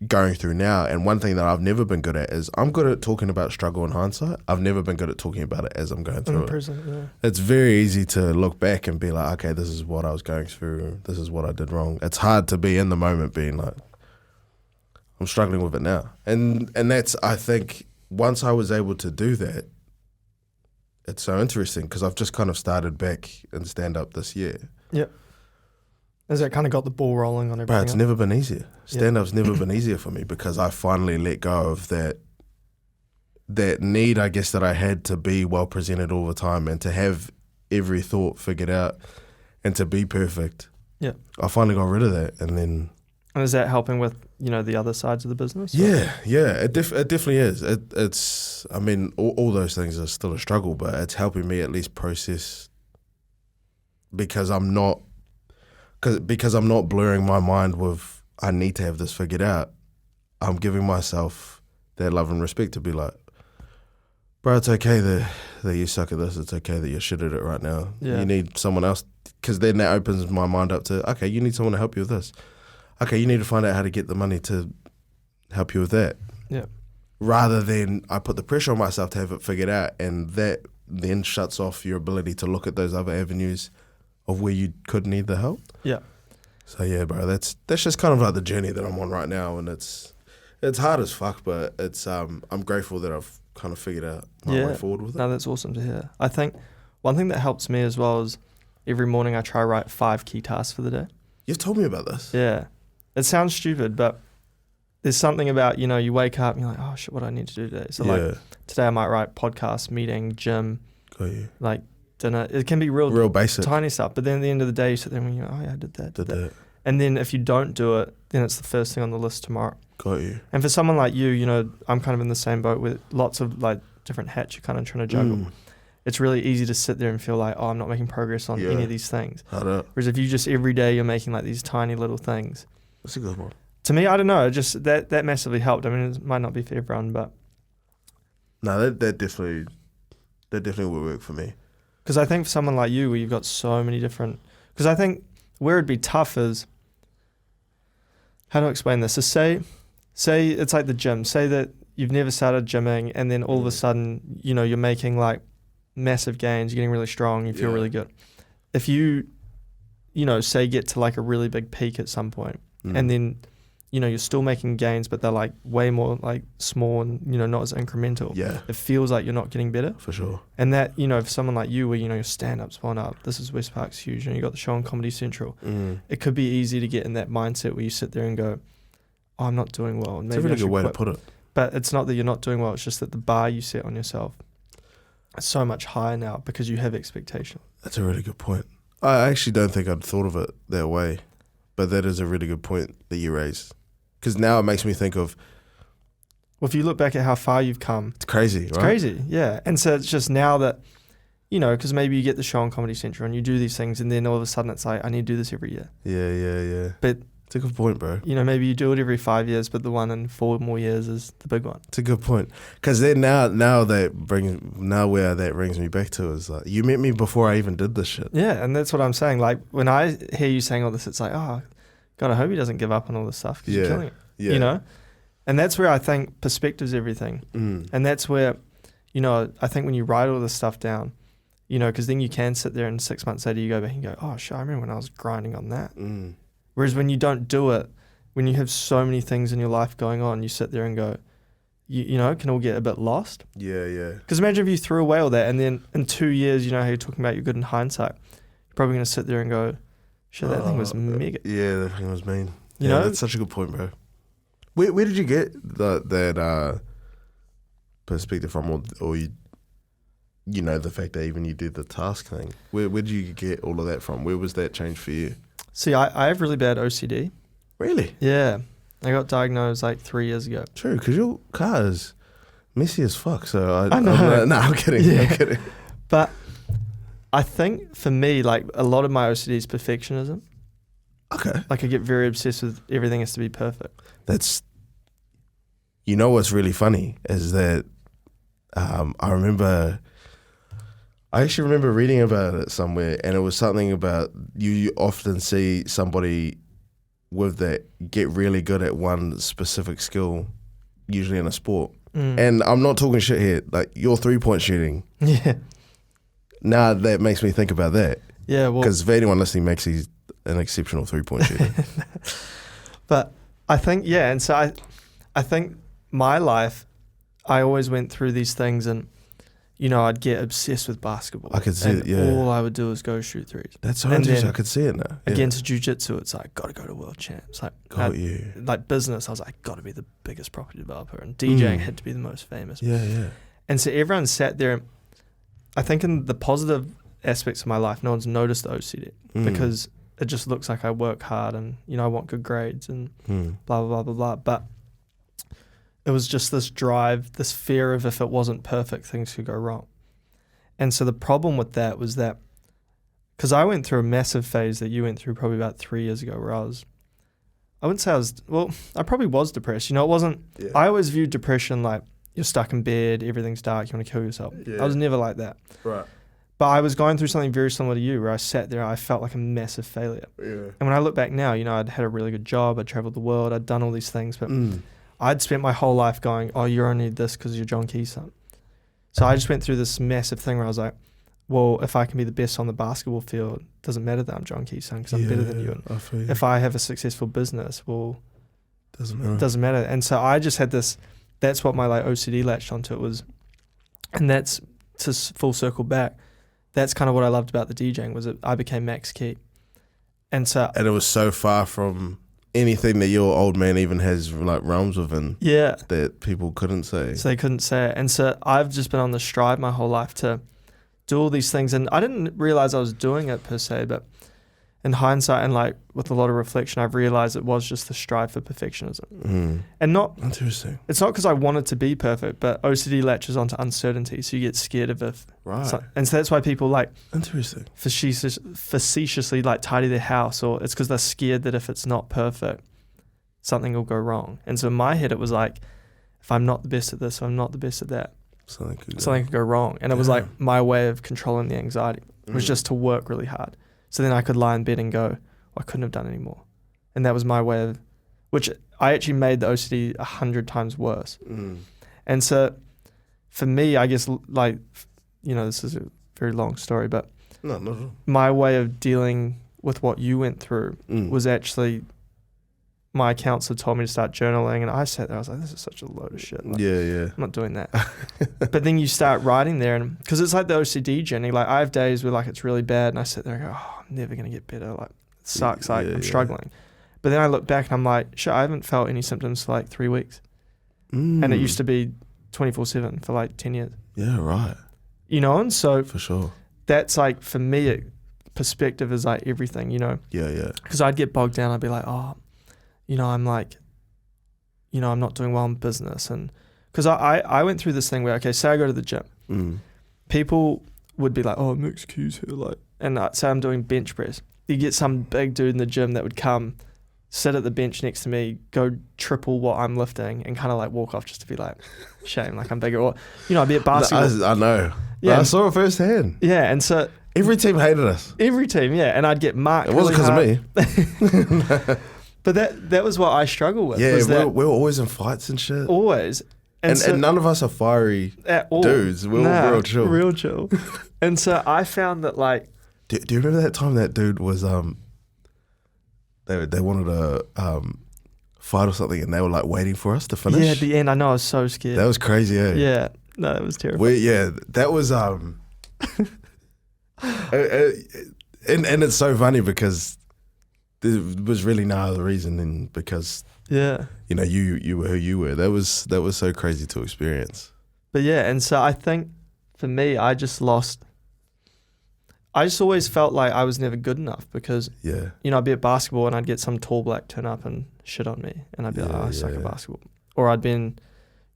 going through now. And one thing that I've never been good at is I'm good at talking about struggle in hindsight. I've never been good at talking about it as I'm going through it. Present, yeah. It's very easy to look back and be like, okay, this is what I was going through. This is what I did wrong. It's hard to be in the moment being like, I'm struggling with it now. And that's, I think, once I was able to do that, it's so interesting because I've just kind of started back in stand-up this year. Yep. Has that kind of got the ball rolling on everything? But it's never been easier. Stand-up's never been easier for me because I finally let go of that need, I guess, that I had to be well presented all the time and to have every thought figured out and to be perfect. Yeah. I finally got rid of that and then... And is that helping with, the other sides of the business? Yeah, it definitely is. It's, I mean, all those things are still a struggle, but it's helping me at least process because I'm not blurring my mind with, I need to have this figured out. I'm giving myself that love and respect to be like, bro, it's okay that you suck at this. It's okay that you're shit at it right now. Yeah. You need someone else, because then that opens my mind up to, okay, you need someone to help you with this. Okay, you need to find out how to get the money to help you with that. Yeah. Rather than I put the pressure on myself to have it figured out, and that then shuts off your ability to look at those other avenues of where you could need the help. Yeah. So yeah, bro, that's just kind of like the journey that I'm on right now, and it's hard as fuck, but it's I'm grateful that I've kind of figured out my way forward with it. No, that's awesome to hear. I think one thing that helps me as well is every morning I try to write 5 key tasks for the day. You've told me about this. Yeah. It sounds stupid, but there's something about, you wake up and you're like, oh shit, what do I need to do today? So like today I might write podcast, meeting, gym, got you. Like dinner. It can be real basic, tiny stuff. But then at the end of the day, you sit there and you're, oh yeah, I did that. And then if you don't do it, then it's the first thing on the list tomorrow. Got you. And for someone like you, I'm kind of in the same boat with lots of like different hats you're kind of trying to juggle. It's really easy to sit there and feel like, oh, I'm not making progress on any of these things. Whereas if you just every day you're making like these tiny little things. That's a good one. To me, I don't know, just that massively helped. I mean, it might not be for everyone, but... No, that definitely would work for me. Because I think for someone like you, where you've got so many different... Because I think where it'd be tough is... How do I explain this? So say it's like the gym. Say that you've never started gymming and then all of a sudden, you're making like massive gains, you're getting really strong, you feel really good. If you, say get to like a really big peak at some point and then, you're still making gains, but they're like way more like small and, not as incremental. Yeah. It feels like you're not getting better. For sure. And that, for someone like you where, your stand-up's gone up, this is West Park's huge, you got the show on Comedy Central. It could be easy to get in that mindset where you sit there and go, oh, I'm not doing well. And it's a really good way to put it. But it's not that you're not doing well, it's just that the bar you set on yourself is so much higher now because you have expectation. That's a really good point. I actually don't think I'd thought of it that way, but that is a really good point that you raised. Because now it makes me think of... Well, if you look back at how far you've come... It's crazy, right? It's crazy, yeah. And so it's just now that, because maybe you get the show on Comedy Central and you do these things and then all of a sudden it's like, I need to do this every year. Yeah. But... It's a good point, bro. Maybe you do it every 5 years, but the one in 4 more years is the big one. It's a good point. Because then now where that brings me back to is like, you met me before I even did this shit. Yeah, and that's what I'm saying. Like, when I hear you saying all this, it's like, oh, God, I hope he doesn't give up on all this stuff because you're killing it. Yeah. And that's where I think perspective's everything. And that's where, I think when you write all this stuff down, because then you can sit there and 6 months later you go back and go, oh, shit, I remember when I was grinding on that. Whereas when you don't do it, when you have so many things in your life going on, you sit there and go, it can all get a bit lost. Yeah. Because imagine if you threw away all that and then in 2 years, how you're talking about you're good in hindsight, you're probably going to sit there and go, shit, that thing was mega. Yeah, that thing was mean. That's such a good point, bro. Where did you get that perspective from, or you, the fact that even you did the task thing? Where did you get all of that from? Where was that change for you? See, I have really bad OCD. Really? Yeah. I got diagnosed like 3 years ago. True, because your car is messy as fuck. So I know. I'm kidding. Yeah. I'm kidding. But I think for me, like a lot of my OCD is perfectionism. Okay. Like I get very obsessed with everything has to be perfect. That's, what's really funny is that I actually remember reading about it somewhere, and it was something about you often see somebody with that get really good at one specific skill, usually in a sport. And I'm not talking shit here, like your 3-point shooting. Yeah. Now that makes me think about that. Yeah, well... Because for anyone listening, Maxie's an exceptional 3-point shooter. But I think, and so I think my life, I always went through these things and, I'd get obsessed with basketball. I could see it, yeah. All I would do is go shoot threes. That's so interesting. I could see it now. Yeah. Again, to jiu-jitsu, it's like, got to go to world champs. Like, like business, I was like, got to be the biggest property developer. And DJing had to be the most famous. Yeah. And so everyone sat there. I think in the positive aspects of my life, no one's noticed the OCD because it just looks like I work hard and, I want good grades and blah, blah, blah, blah, blah. But it was just this drive, this fear of if it wasn't perfect, things could go wrong. And so the problem with that was that, because I went through a massive phase that you went through probably about 3 years ago where I wouldn't say I probably was depressed. It wasn't, I always viewed depression like you're stuck in bed, everything's dark, you want to kill yourself. Yeah. I was never like that. Right. But I was going through something very similar to you where I sat there, I felt like a massive failure. Yeah. And when I look back now, I'd had a really good job, I'd traveled the world, I'd done all these things, but I'd spent my whole life going, oh, you're only this because you're John Key's son. So I just went through this massive thing where I was like, well, if I can be the best on the basketball field, it doesn't matter that I'm John Key's son because I'm better than you. And if I have a successful business, well, doesn't matter. And so I just had this, that's what my OCD latched onto it was, and that's to full circle back. That's kind of what I loved about the DJing was that I became Max Key. And it was so far from anything that your old man even has realms within that people couldn't say. So they couldn't say it. And so I've just been on the stride my whole life to do all these things. And I didn't realize I was doing it per se, but in hindsight and with a lot of reflection, I've realized it was just the strive for perfectionism. And not... Interesting. It's not because I wanted to be perfect, but OCD latches onto uncertainty. So you get scared of it. Right. And so that's why people Interesting. Facetiously tidy their house, or it's because they're scared that if it's not perfect, something will go wrong. And so in my head, it was like, if I'm not the best at this, if I'm not the best at that, something could go wrong. And it was my way of controlling the anxiety was just to work really hard. So then I could lie in bed and go, I couldn't have done any more. And that was my way of, which I actually made the OCD 100 times worse. And so for me, I guess this is a very long story, but not at all. My way of dealing with what you went through was actually my counselor told me to start journaling, and I sat there, I was like, this is such a load of shit. Like, I'm not doing that. But then you start writing there, and because it's like the OCD journey, like I have days where like it's really bad, and I sit there and go, oh, I'm never going to get better. Like, it sucks. Like, I'm struggling. But then I look back and I'm like, shit, I haven't felt any symptoms for like 3 weeks. And it used to be 24/7 for like 10 years. Yeah, right. You know, and so for sure, that's like, for me, perspective is like everything, you know? Yeah. Because I'd get bogged down. I'd be like, oh, you know, I'm like, you know, I'm not doing well in business. And because I went through this thing where, okay, say I go to the gym. People would be like, oh, Max Q's here. Like, and say I'm doing bench press. You get some big dude in the gym that would come, sit at the bench next to me, go triple what I'm lifting, and kind of like walk off just to be like, shame, like I'm bigger. Or, you know, I'd be at basketball. I know. Yeah, I saw it firsthand. Yeah, and so every team hated us. Every team, yeah, and I'd get marked. It wasn't because of me. But that was what I struggle with. Yeah, we were always in fights and shit. Always. And none of us are fiery at all. Dudes. We're all real chill. Real chill. And so I found that, like... Do you remember that time that dude was... They wanted to fight or something, and they were like waiting for us to finish? Yeah, at the end, I know, I was so scared. That was crazy, eh? Yeah. No, that was terrible. That was... and it's so funny because... There was really no other reason than because you know you were who you were. That was so crazy to experience. But yeah, and so I think for me, I just always felt like I was never good enough because you know, I'd be at basketball and I'd get some tall black turn up and shit on me, and I'd be like, oh, I suck at basketball. Or I'd been,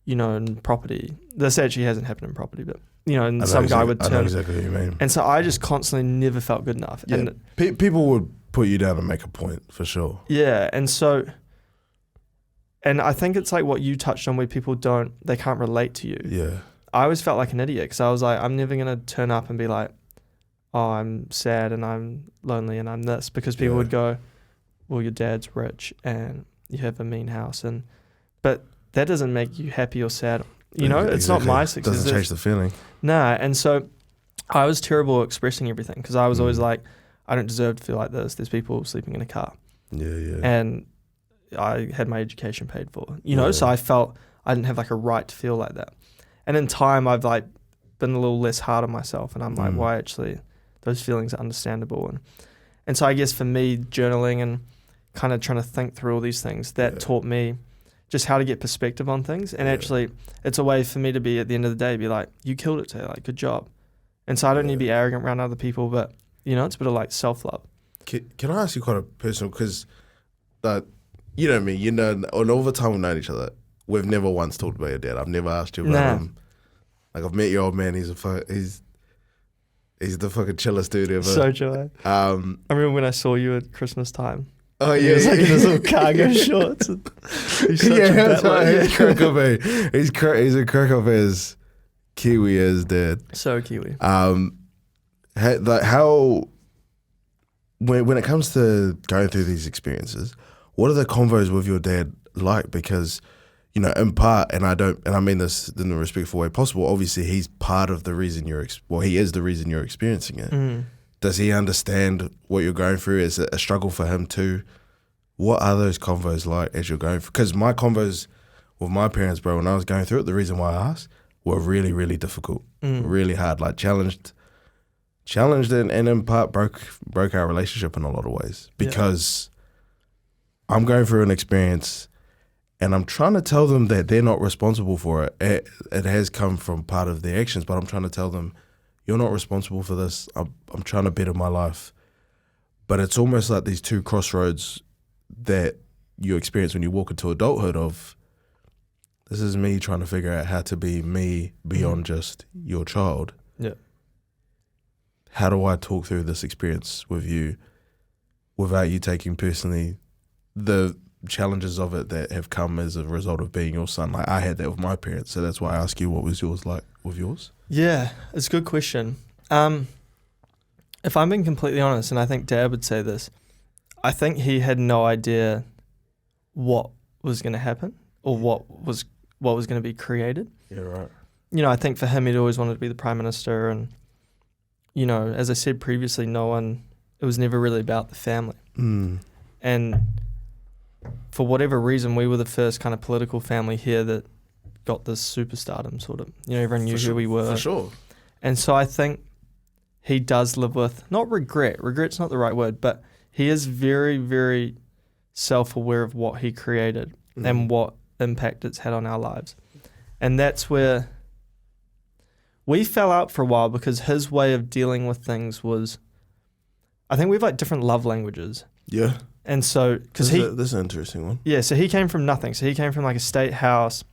you know, in property. This actually hasn't happened in property, but you know, and some guy would turn. I know exactly what you mean. And so I just constantly never felt good enough. Yeah. And people would put you down and make a point for sure. Yeah, and so, and I think it's like what you touched on, where people they can't relate to you. Yeah. I always felt like an idiot because I was like, I'm never gonna turn up and be like, oh, I'm sad and I'm lonely and I'm this, because people would go, well, your dad's rich and you have a mean house, but that doesn't make you happy or sad. You know, it's not my success. Doesn't change the feeling. Nah, and so I was terrible at expressing everything because I was always like, I don't deserve to feel like this. There's people sleeping in a car. Yeah. And I had my education paid for, you know, so I felt I didn't have like a right to feel like that. And in time, I've like been a little less hard on myself, and I'm like, why actually those feelings are understandable. And so I guess for me, journaling and kind of trying to think through all these things, that taught me just how to get perspective on things. And actually, it's a way for me to be, at the end of the day, be like, you killed it today, like, good job. And so I don't need to be arrogant around other people, but you know, it's a bit of like self-love. Can I ask you quite a personal, because you know me, you know, and all the time we've known each other, we've never once talked about your dad. I've never asked you about him. Like, I've met your old man. He's the fucking chillest dude ever. So chill. I remember when I saw you at Christmas time. Oh yeah, he was like in his little cargo shorts. He's such a that's right. He's crack up. He's a crack up as Kiwi as dad. So Kiwi. How when it comes to going through these experiences, what are the convos with your dad like? Because, you know, in part, and I mean this in the respectful way possible, obviously he's part of the reason he is the reason you're experiencing it. Does he understand what you're going through? Is it a struggle for him too? What are those convos like as you're going through? Because my convos with my parents, bro, when I was going through it, the reason why I asked, were really, really difficult, really hard, like challenged and in part broke our relationship in a lot of ways, because I'm going through an experience and I'm trying to tell them that they're not responsible for it. It has come from part of their actions, but I'm trying to tell them, you're not responsible for this. I'm trying to better my life. But it's almost like these two crossroads that you experience when you walk into adulthood of, this is me trying to figure out how to be me beyond just your child. Yeah. How do I talk through this experience with you without you taking personally the challenges of it that have come as a result of being your son? Like, I had that with my parents, so that's why I ask you, what was yours like with yours? Yeah, it's a good question. If I'm being completely honest, and I think Dad would say this, I think he had no idea what was going to happen or what was going to be created. Yeah, right. You know, I think for him, he'd always wanted to be the Prime Minister, and, you know, as I said previously, it was never really about the family. And for whatever reason, we were the first kind of political family here that got this superstardom sort of. Everyone knew who we were. For sure. And so I think he does live with, not regret. Regret's not the right word, but he is very, very self-aware of what he created and what impact it's had on our lives. And that's where we fell out for a while because his way of dealing with things was, I think we have like different love languages. Yeah. And so, because this is an interesting one. Yeah, so he came from nothing. So he came from like a state house,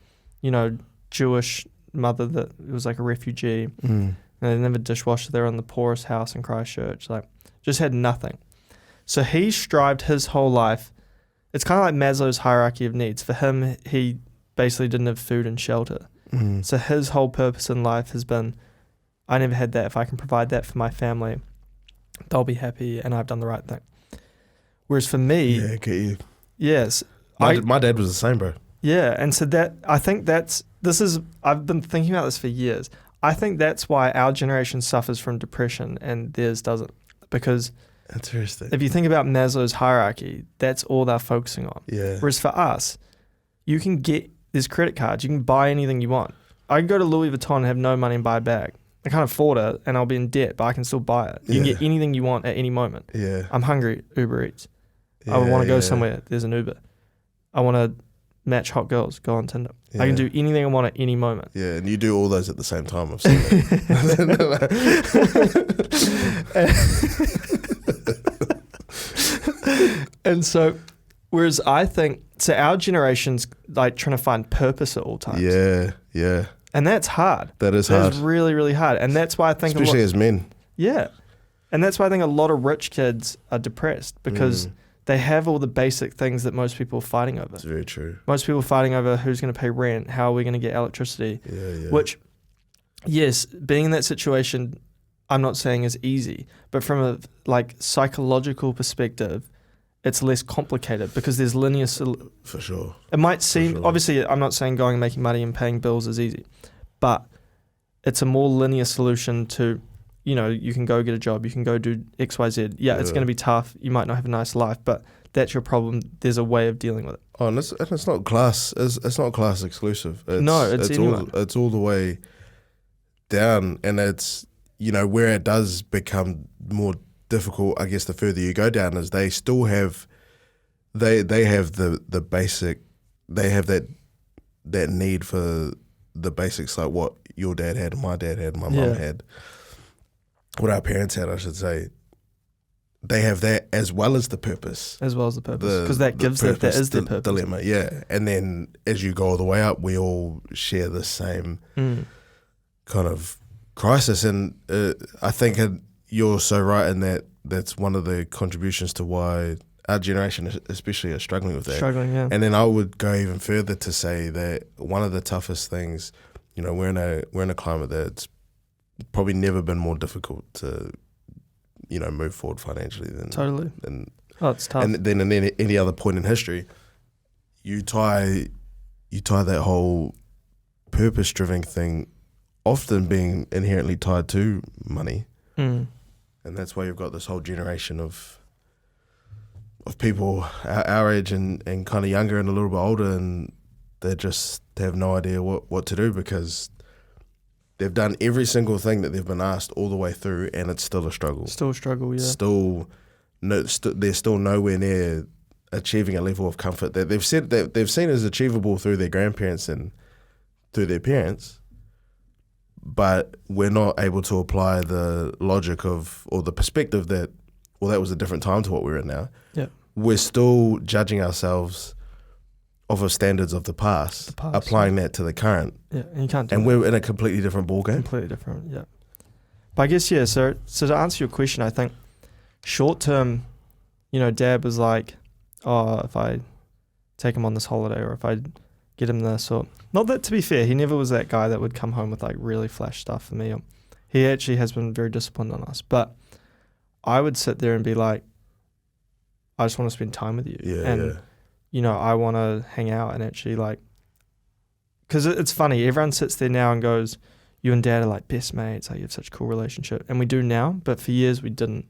Jewish mother that was like a refugee. And they didn't have a dishwasher. They were in the poorest house in Christchurch. Like, just had nothing. So he strived his whole life. It's kind of like Maslow's hierarchy of needs. For him, he basically didn't have food and shelter. So his whole purpose in life has been, I never had that. If I can provide that for my family, they'll be happy and I've done the right thing. Whereas for me... Yeah, get you. Yes. My dad was the same, bro. Yeah, and so I think I've been thinking about this for years. I think that's why our generation suffers from depression and theirs doesn't. Because interesting. If you think about Maslow's hierarchy, that's all they're focusing on. Yeah. Whereas for us, there's credit cards. You can buy anything you want. I can go to Louis Vuitton and have no money and buy a bag. I can't afford it and I'll be in debt, but I can still buy it. You can get anything you want at any moment. Yeah. I'm hungry, Uber Eats. I want to go somewhere, there's an Uber. I want to match hot girls, go on Tinder. Yeah. I can do anything I want at any moment. Yeah, and you do all those at the same time. I've seen that. And so, whereas I think, our generation's like trying to find purpose at all times. Yeah, yeah. And that's hard. That is hard. That's really, really hard. And that's why I think... Especially as men. Yeah. And that's why I think a lot of rich kids are depressed because they have all the basic things that most people are fighting over. It's very true. Most people are fighting over who's going to pay rent, how are we going to get electricity. Yeah. Which, yes, being in that situation, I'm not saying is easy, but from a psychological perspective, it's less complicated because there's linear... For sure. It might seem... Obviously, I'm not saying going and making money and paying bills is easy, but it's a more linear solution to... you can go get a job, you can go do X, Y, Z. Yeah, it's going to be tough. You might not have a nice life, but that's your problem. There's a way of dealing with it. Oh, and it's not class. It's not class exclusive. It's anyone. It's all the way down, and it's where it does become more difficult. I guess the further you go down is they still have, they have the basic. They have that need for the basics, like what your dad had, and my dad had, and my mum had. What our parents had, I should say, they have that as well as the purpose. As well as the purpose. Because that gives that is their purpose. Dilemma, yeah. And then as you go all the way up, we all share the same kind of crisis. And I think you're so right in that that's one of the contributions to why our generation especially are struggling with that. Yeah. And then I would go even further to say that one of the toughest things, we're in a climate that's probably never been more difficult to, move forward financially than totally. It's tough. And then in any other point in history, you tie that whole purpose-driven thing, often being inherently tied to money, and that's why you've got this whole generation of people our age and kind of younger and a little bit older, and they have no idea what to do because they've done every single thing that they've been asked all the way through, and it's still a struggle. Still a struggle, yeah. They're still nowhere near achieving a level of comfort that they've said that they've seen as achievable through their grandparents and through their parents, but we're not able to apply the logic or the perspective that, well, that was a different time to what we're in now. Yeah, we're still judging ourselves off of standards of the past applying that to the current. Yeah, and you can't do that. And we're in a completely different ballgame. Completely different, yeah. But I guess, yeah, so to answer your question, I think short term, Dad was like, oh, if I take him on this holiday or if I get him this, or not that, to be fair, he never was that guy that would come home with like really flash stuff for me. He actually has been very disciplined on us, but I would sit there and be like, I just want to spend time with you. Yeah, and I want to hang out and actually because it's funny, everyone sits there now and goes, you and Dad are like best mates, like you have such a cool relationship. And we do now, but for years we didn't,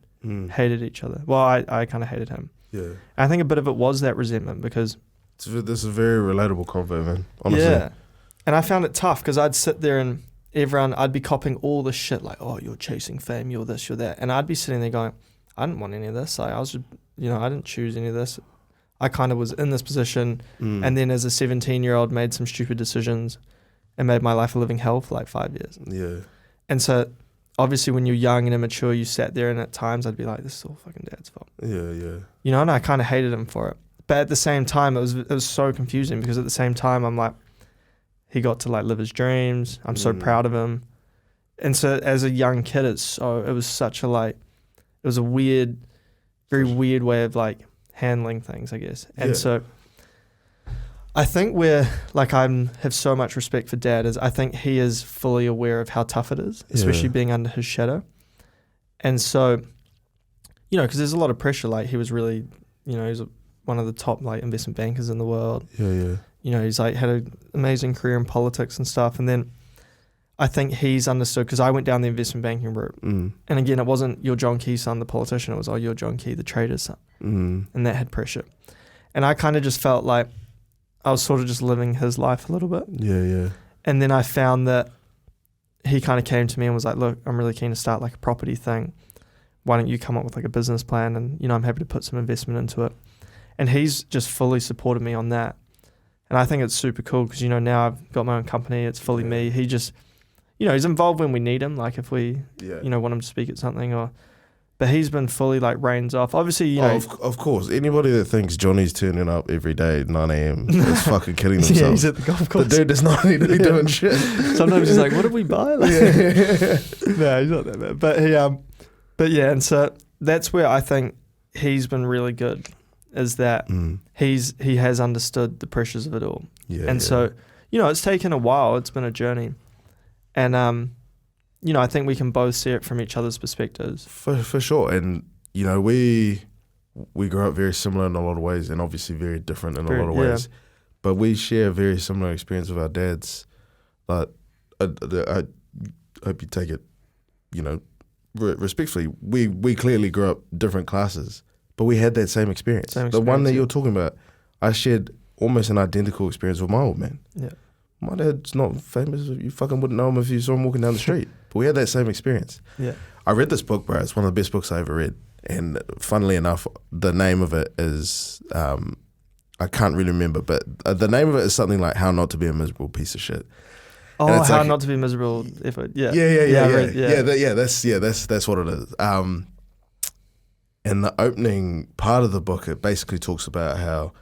hated each other. Well, I kind of hated him. Yeah. And I think a bit of it was that resentment because... This is a very relatable convo, man, honestly. Yeah. And I found it tough because I'd sit there and I'd be copying all this shit like, oh, you're chasing fame, you're this, you're that. And I'd be sitting there going, I didn't want any of this. I was just, I didn't choose any of this. I kind of was in this position. And then as a 17-year-old made some stupid decisions and made my life a living hell for like 5 years. Yeah. And so obviously when you're young and immature, you sat there and at times I'd be like, this is all fucking Dad's fault. Yeah. And I kind of hated him for it. But at the same time, it was so confusing because at the same time, I'm like, he got to like live his dreams. I'm so proud of him. And so as a young kid, it was such a like, it was a weird, very weird way of like handling things, I guess. And so I think where like have so much respect for Dad is I think he is fully aware of how tough it is, especially being under his shadow. And so, because there's a lot of pressure, like he was really, he's one of the top like investment bankers in the world. He's like had an amazing career in politics and stuff. And then I think he's understood because I went down the investment banking route. And again, it wasn't you're John Key's son, the politician. It was, you're John Key, the trader's son. And that had pressure. And I kind of just felt like I was sort of just living his life a little bit. And then I found that he kind of came to me and was like, look, I'm really keen to start like a property thing. Why don't you come up with like a business plan? And, I'm happy to put some investment into it. And he's just fully supported me on that. And I think it's super cool because, now I've got my own company. It's fully me. He just, he's involved when we need him. Like if we, want him to speak at something but he's been fully like reins off. Obviously, of course. Anybody that thinks Johnny's turning up every day at 9 a.m. is fucking kidding themselves. Yeah, he's at the golf course. The dude does not need to be doing shit. Sometimes he's like, what did we buy? Like, no, he's not that bad. But and so that's where I think he's been really good. Is that he has understood the pressures of it all. So, it's taken a while. It's been a journey. And, I think we can both see it from each other's perspectives. For sure. And, we grew up very similar in a lot of ways and obviously very different in a lot of ways. But we share a very similar experience with our dads. But I hope you take it, respectfully. We clearly grew up different classes. But we had that same experience. The one that you're talking about, I shared almost an identical experience with my old man. Yeah. My dad's not famous. You fucking wouldn't know him if you saw him walking down the street. But we had that same experience. Yeah. I read this book, bro. It's one of the best books I ever read. And funnily enough, the name of it is, I can't really remember, but the name of it is something like How Not to Be a Miserable Piece of Shit. Oh, How Not to Be Miserable. That's what it is. And the opening part of the book, it basically talks about how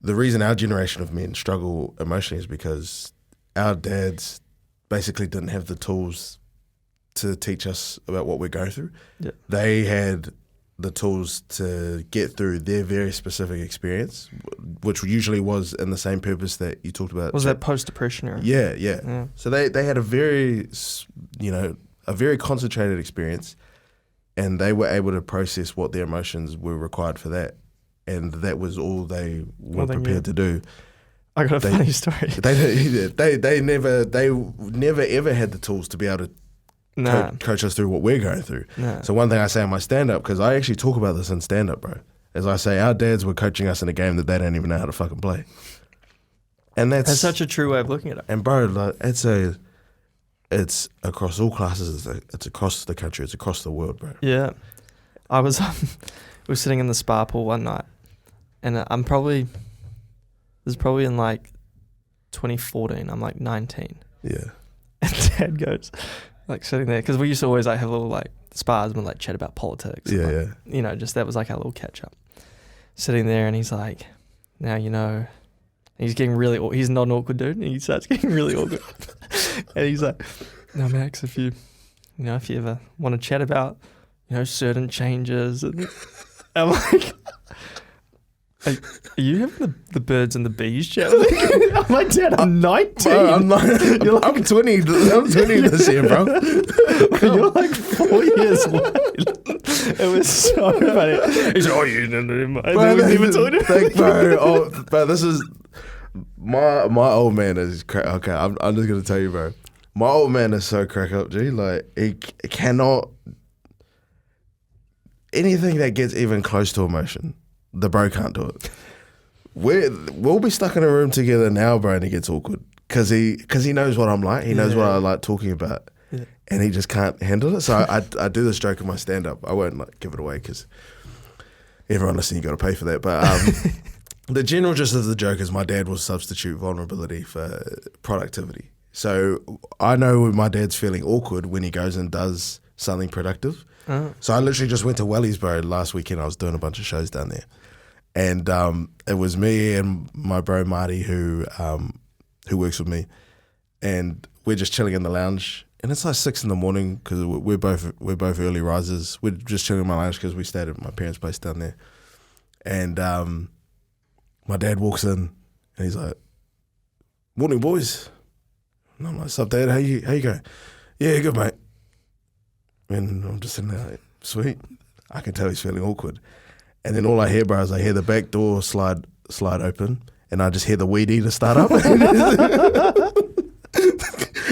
the reason our generation of men struggle emotionally is because our dads basically didn't have the tools to teach us about what we're going through. Yeah. They had the tools to get through their very specific experience, which usually was in the same purpose that you talked about. Was that post-depression era? Yeah. So they had a very concentrated experience. And they were able to process what their emotions were required for that. And that was all they were prepared to do. I got a funny story. They never ever had the tools to be able to coach us through what we're going through. Nah. So one thing I say in my stand-up, because I actually talk about this in stand-up, bro, is I say our dads were coaching us in a game that they don't even know how to fucking play. And that's such a true way of looking at it. And bro, like, it's across all classes. It's across the country. It's across the world, bro. Yeah, I was. We were sitting in the spa pool one night, and this is probably in like 2014. I'm like 19. Yeah. And Dad goes, like sitting there, because we used to always like have little like spas and like chat about politics. Yeah, and, just that was like our little catch up. Sitting there, and he's like, now he's getting really. He's not an awkward dude, and he starts getting really awkward. And he's like, no, Max, if you ever want to chat about, certain changes. And I'm like, are you having the birds and the bees chat? I'm like, Dad, I'm 19. Bro, I'm 20. I'm 20 this year, bro. You're like 4 years late. It was so funny. He's like, you didn't know. Bro, this is... My old man is okay. I'm just gonna tell you, bro. My old man is so crack up, G. Like he cannot. anything that gets even close to emotion, the bro can't do it. We'll be stuck in a room together now, bro, and it gets awkward because he knows what I'm like. He knows what I like talking about, and he just can't handle it. So I do this joke in my stand-up. I won't like give it away because everyone listening, you got to pay for that. But the general gist of the joke is my dad will substitute vulnerability for productivity. So I know when my dad's feeling awkward when he goes and does something productive. So I literally just went to Welliesboro last weekend. I was doing a bunch of shows down there. And it was me and my bro Marty who works with me. And we're just chilling in the lounge. And it's like 6 a.m. because we're both early risers. We're just chilling in my lounge because we stayed at my parents' place down there. And my dad walks in and he's like, "Morning, boys." And I'm like, "Sup, Dad? How you going?" "Yeah, good, mate." And I'm just sitting there like, sweet. I can tell he's feeling awkward. And then all I hear, bro, is I hear the back door slide open, and I just hear the weed eater start up.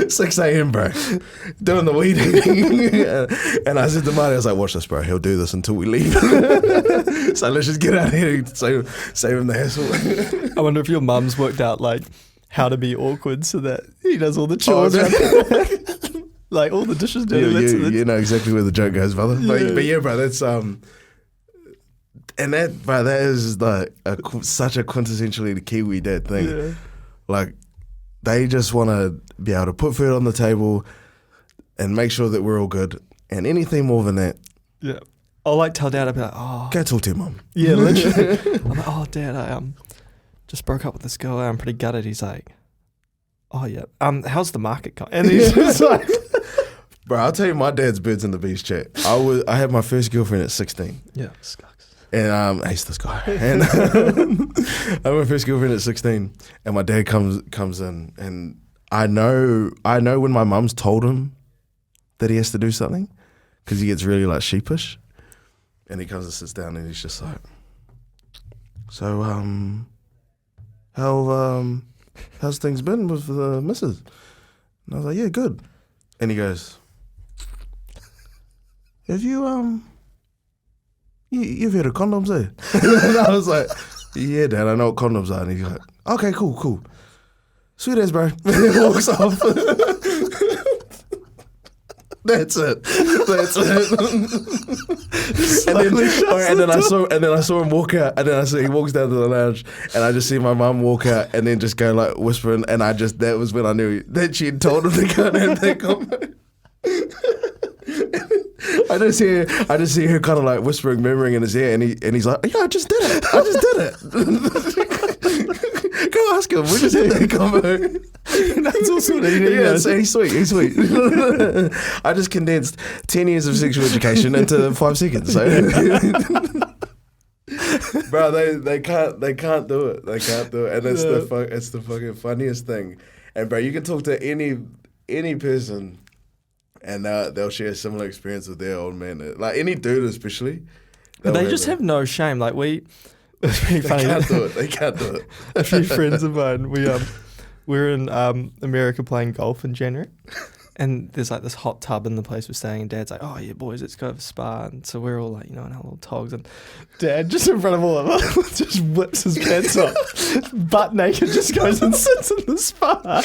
6 a.m, bro, doing the weed eating. And I said to Marty, I was like, "Watch this, bro. He'll do this until we leave." So let's just get out of here and save him the hassle. I wonder if your mum's worked out like how to be awkward so that he does all the chores. Like all the dishes dirty. You know exactly where the joke goes, brother. Yeah. But yeah, bro, that's and that, bro, that is like such a quintessentially Kiwi dad thing. Yeah. Like they just want to be able to put food on the table and make sure that we're all good. And anything more than that, yeah, I'll like tell Dad, I'll be like, "Oh, go talk to your mum." Yeah, literally. I'm like, "Oh, Dad, I just broke up with this girl. I'm pretty gutted." He's like, "Oh yeah, how's the market going?" And he's just like. Bro, I'll tell you my dad's birds and the bees chat. I had my first girlfriend at 16. Yeah, sucks. And I hate this guy. And I had my first girlfriend at 16, and my dad comes in, and I know when my mum's told him that he has to do something, because he gets really like sheepish, and he comes and sits down, and he's just like, "So how's things been with the missus?" And I was like, "Yeah, good." And he goes, "Have you you've heard of condoms, eh?" And I was like, "Yeah, Dad, I know what condoms are." And he's like, "Okay, cool. Sweet as, bro." And he walks off. That's it. And then I saw him walk out, and then I saw he walks down to the lounge, and I just see my mum walk out, and then just go like whispering, and that was when I knew that she had told him to go and have that convo. I just hear her kind of like whispering, murmuring in his ear, and he's like, "Yeah, I just did it. Go ask him. We just had that convo." That's all sort of, he's sweet. I just condensed 10 years of sexual education into 5 seconds. So. Bro, they can't do it. They can't do it, and it's the fucking funniest thing. And bro, you can talk to any person, and they'll share a similar experience with their old man. Like any dude, especially. They just have no shame. Like it's pretty funny. They can't do it. A few friends of mine, we're in America playing golf in January, and there's like this hot tub in the place we're staying, and Dad's like, "Oh yeah, boys, let's go to the spa." And so we're all like, in our little togs, and Dad, just in front of all of us, just whips his pants off, butt naked, just goes and sits in the spa.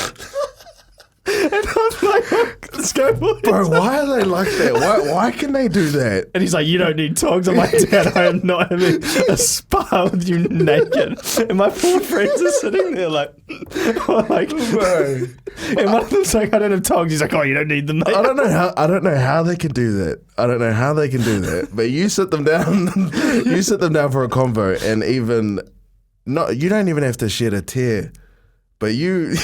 And I'm like, "Let's go, boys." Bro, why are they like that? Why can they do that? And he's like, "You don't need togs." I'm like, "Dad, I am not having a spa with you naked." And my poor friends are sitting there like, bro. And one of them's like, "I don't have togs." He's like, "Oh, you don't need them, mate." I don't know how they can do that. But you sit them down for a convo, and you don't even have to shed a tear. But you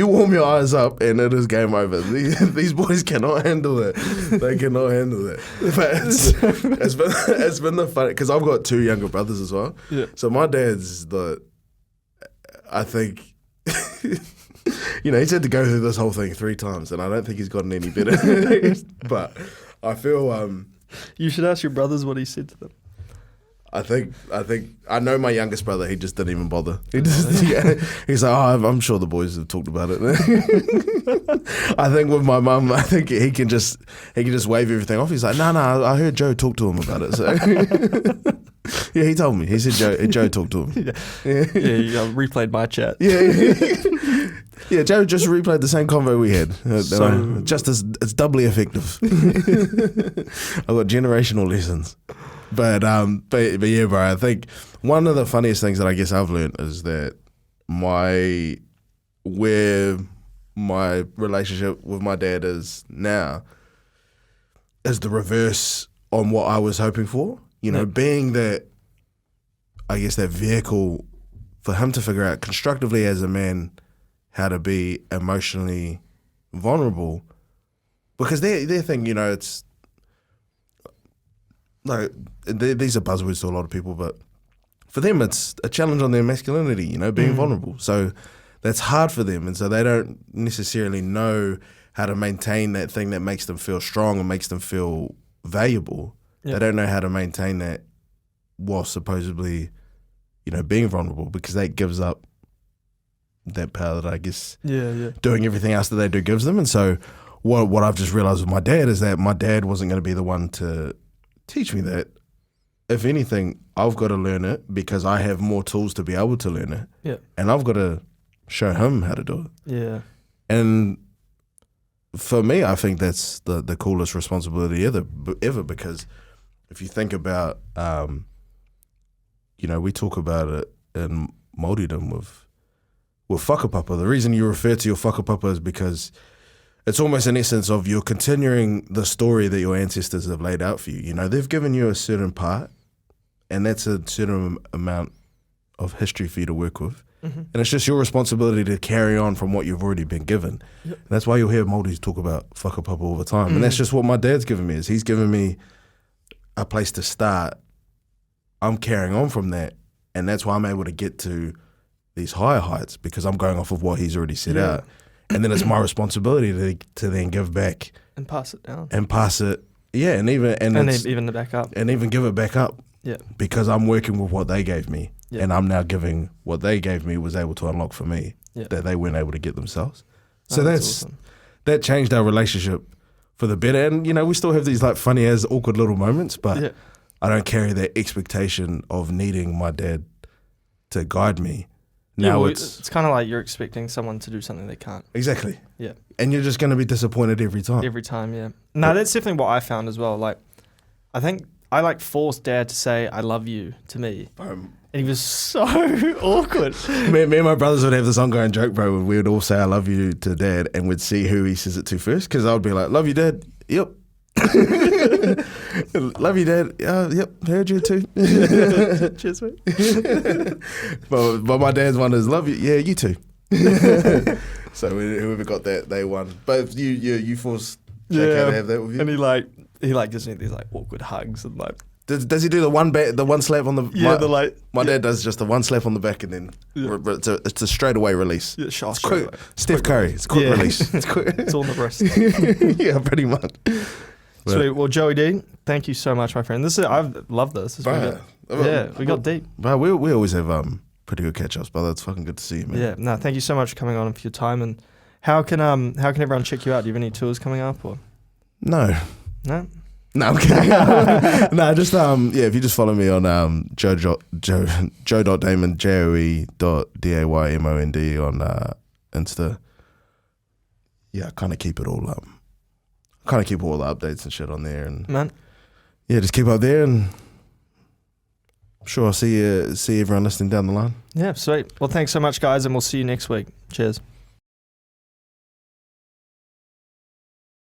warm your eyes up, and it is game over. These boys cannot handle it. They cannot handle it. But it's been the fun, because I've got 2 younger brothers as well. Yeah. So my dad's I think, he's had to go through this whole thing 3 times, and I don't think he's gotten any better. But I feel you should ask your brothers what he said to them. I think I know my youngest brother. He just didn't even bother. He's like, oh, I'm sure the boys have talked about it. I think with my mum, I think he can just wave everything off. He's like, no, I heard Joe talk to him about it. So yeah, he told me. He said Joe talked to him. Yeah, you replayed my chat. Yeah, Joe just replayed the same convo we had. So, it's doubly effective. I've got generational lessons. But yeah, bro, I think one of the funniest things that I guess I've learned is that where my relationship with my dad is now is the reverse on what I was hoping for. You know, being that, I guess, that vehicle for him to figure out constructively as a man how to be emotionally vulnerable. Because their thing, you know, it's like, these are buzzwords to a lot of people, but for them it's a challenge on their masculinity, you know, being vulnerable. So that's hard for them, and so they don't necessarily know how to maintain that thing that makes them feel strong and makes them feel valuable. They don't know how to maintain that while supposedly, you know, being vulnerable, because that gives up that power that I guess doing everything else that they do gives them. And so what I've just realized with my dad is that my dad wasn't going to be the one to teach me that. If anything, I've got to learn it because I have more tools to be able to learn it. Yeah. And I've got to show him how to do it. Yeah. And for me, I think that's the coolest responsibility ever, because if you think about, you know, we talk about it in Māoridom with whakapapa. The reason you refer to your whakapapa is because it's almost an essence of you're continuing the story that your ancestors have laid out for you. You know, they've given you a certain part, and that's a certain amount of history for you to work with. Mm-hmm. And it's just your responsibility to carry on from what you've already been given. Yep. And that's why you'll hear Māoris talk about whakapapa all the time. And that's just what my dad's given me, is he's given me a place to start. I'm carrying on from that, and that's why I'm able to get to these higher heights, because I'm going off of what he's already set out. And then it's my responsibility to then give back and pass it down and pass it, and even the back up and even give it back up. Yeah, because I'm working with what they gave me, and I'm now giving what they gave me was able to unlock for me that they weren't able to get themselves. So that's awesome. That changed our relationship for the better. And you know, we still have these like funny as awkward little moments, but I don't carry that expectation of needing my dad to guide me. Now it's kind of like you're expecting someone to do something they can't. Exactly. Yeah. And you're just going to be disappointed every time. Every time, yeah. No, that's definitely what I found as well. Like, I think I like forced Dad to say "I love you" to me, and he was so awkward. Me and my brothers would have this ongoing joke, bro. We would all say "I love you" to Dad, and we'd see who he says it to first. Because I would be like, "Love you, Dad." Yep. Love you, Dad. Yep, heard you too. Cheers, mate. but my dad's one is love you. Yeah, you too. So whoever got that, they won. But you forced JK to have that with you. And he gives me these like awkward hugs and like. Does he do the one slap on the? My dad does just the one slap on the back and then it's a straightaway release. Yeah, it's quick. Steph Curry. It's quick release. It's quick. It's on the wrist. Yeah, pretty much. Sweet. Well, Joey D, thank you so much, my friend. I've loved this. We got deep. But we always have pretty good catch-ups, but that's fucking good to see you, man. Yeah. No, thank you so much for coming on and for your time. And how can everyone check you out? Do you have any tours coming up or? No. No, I'm kidding. No, just if you just follow me on Joe.Daymond, Joe.Daymond on Insta. Yeah, I kind of keep it all up. Kind of keep all the updates and shit on there, and just keep up there, and I'm sure I'll see everyone listening down the line. Yeah, sweet. Well, thanks so much, guys, and we'll see you next week. Cheers.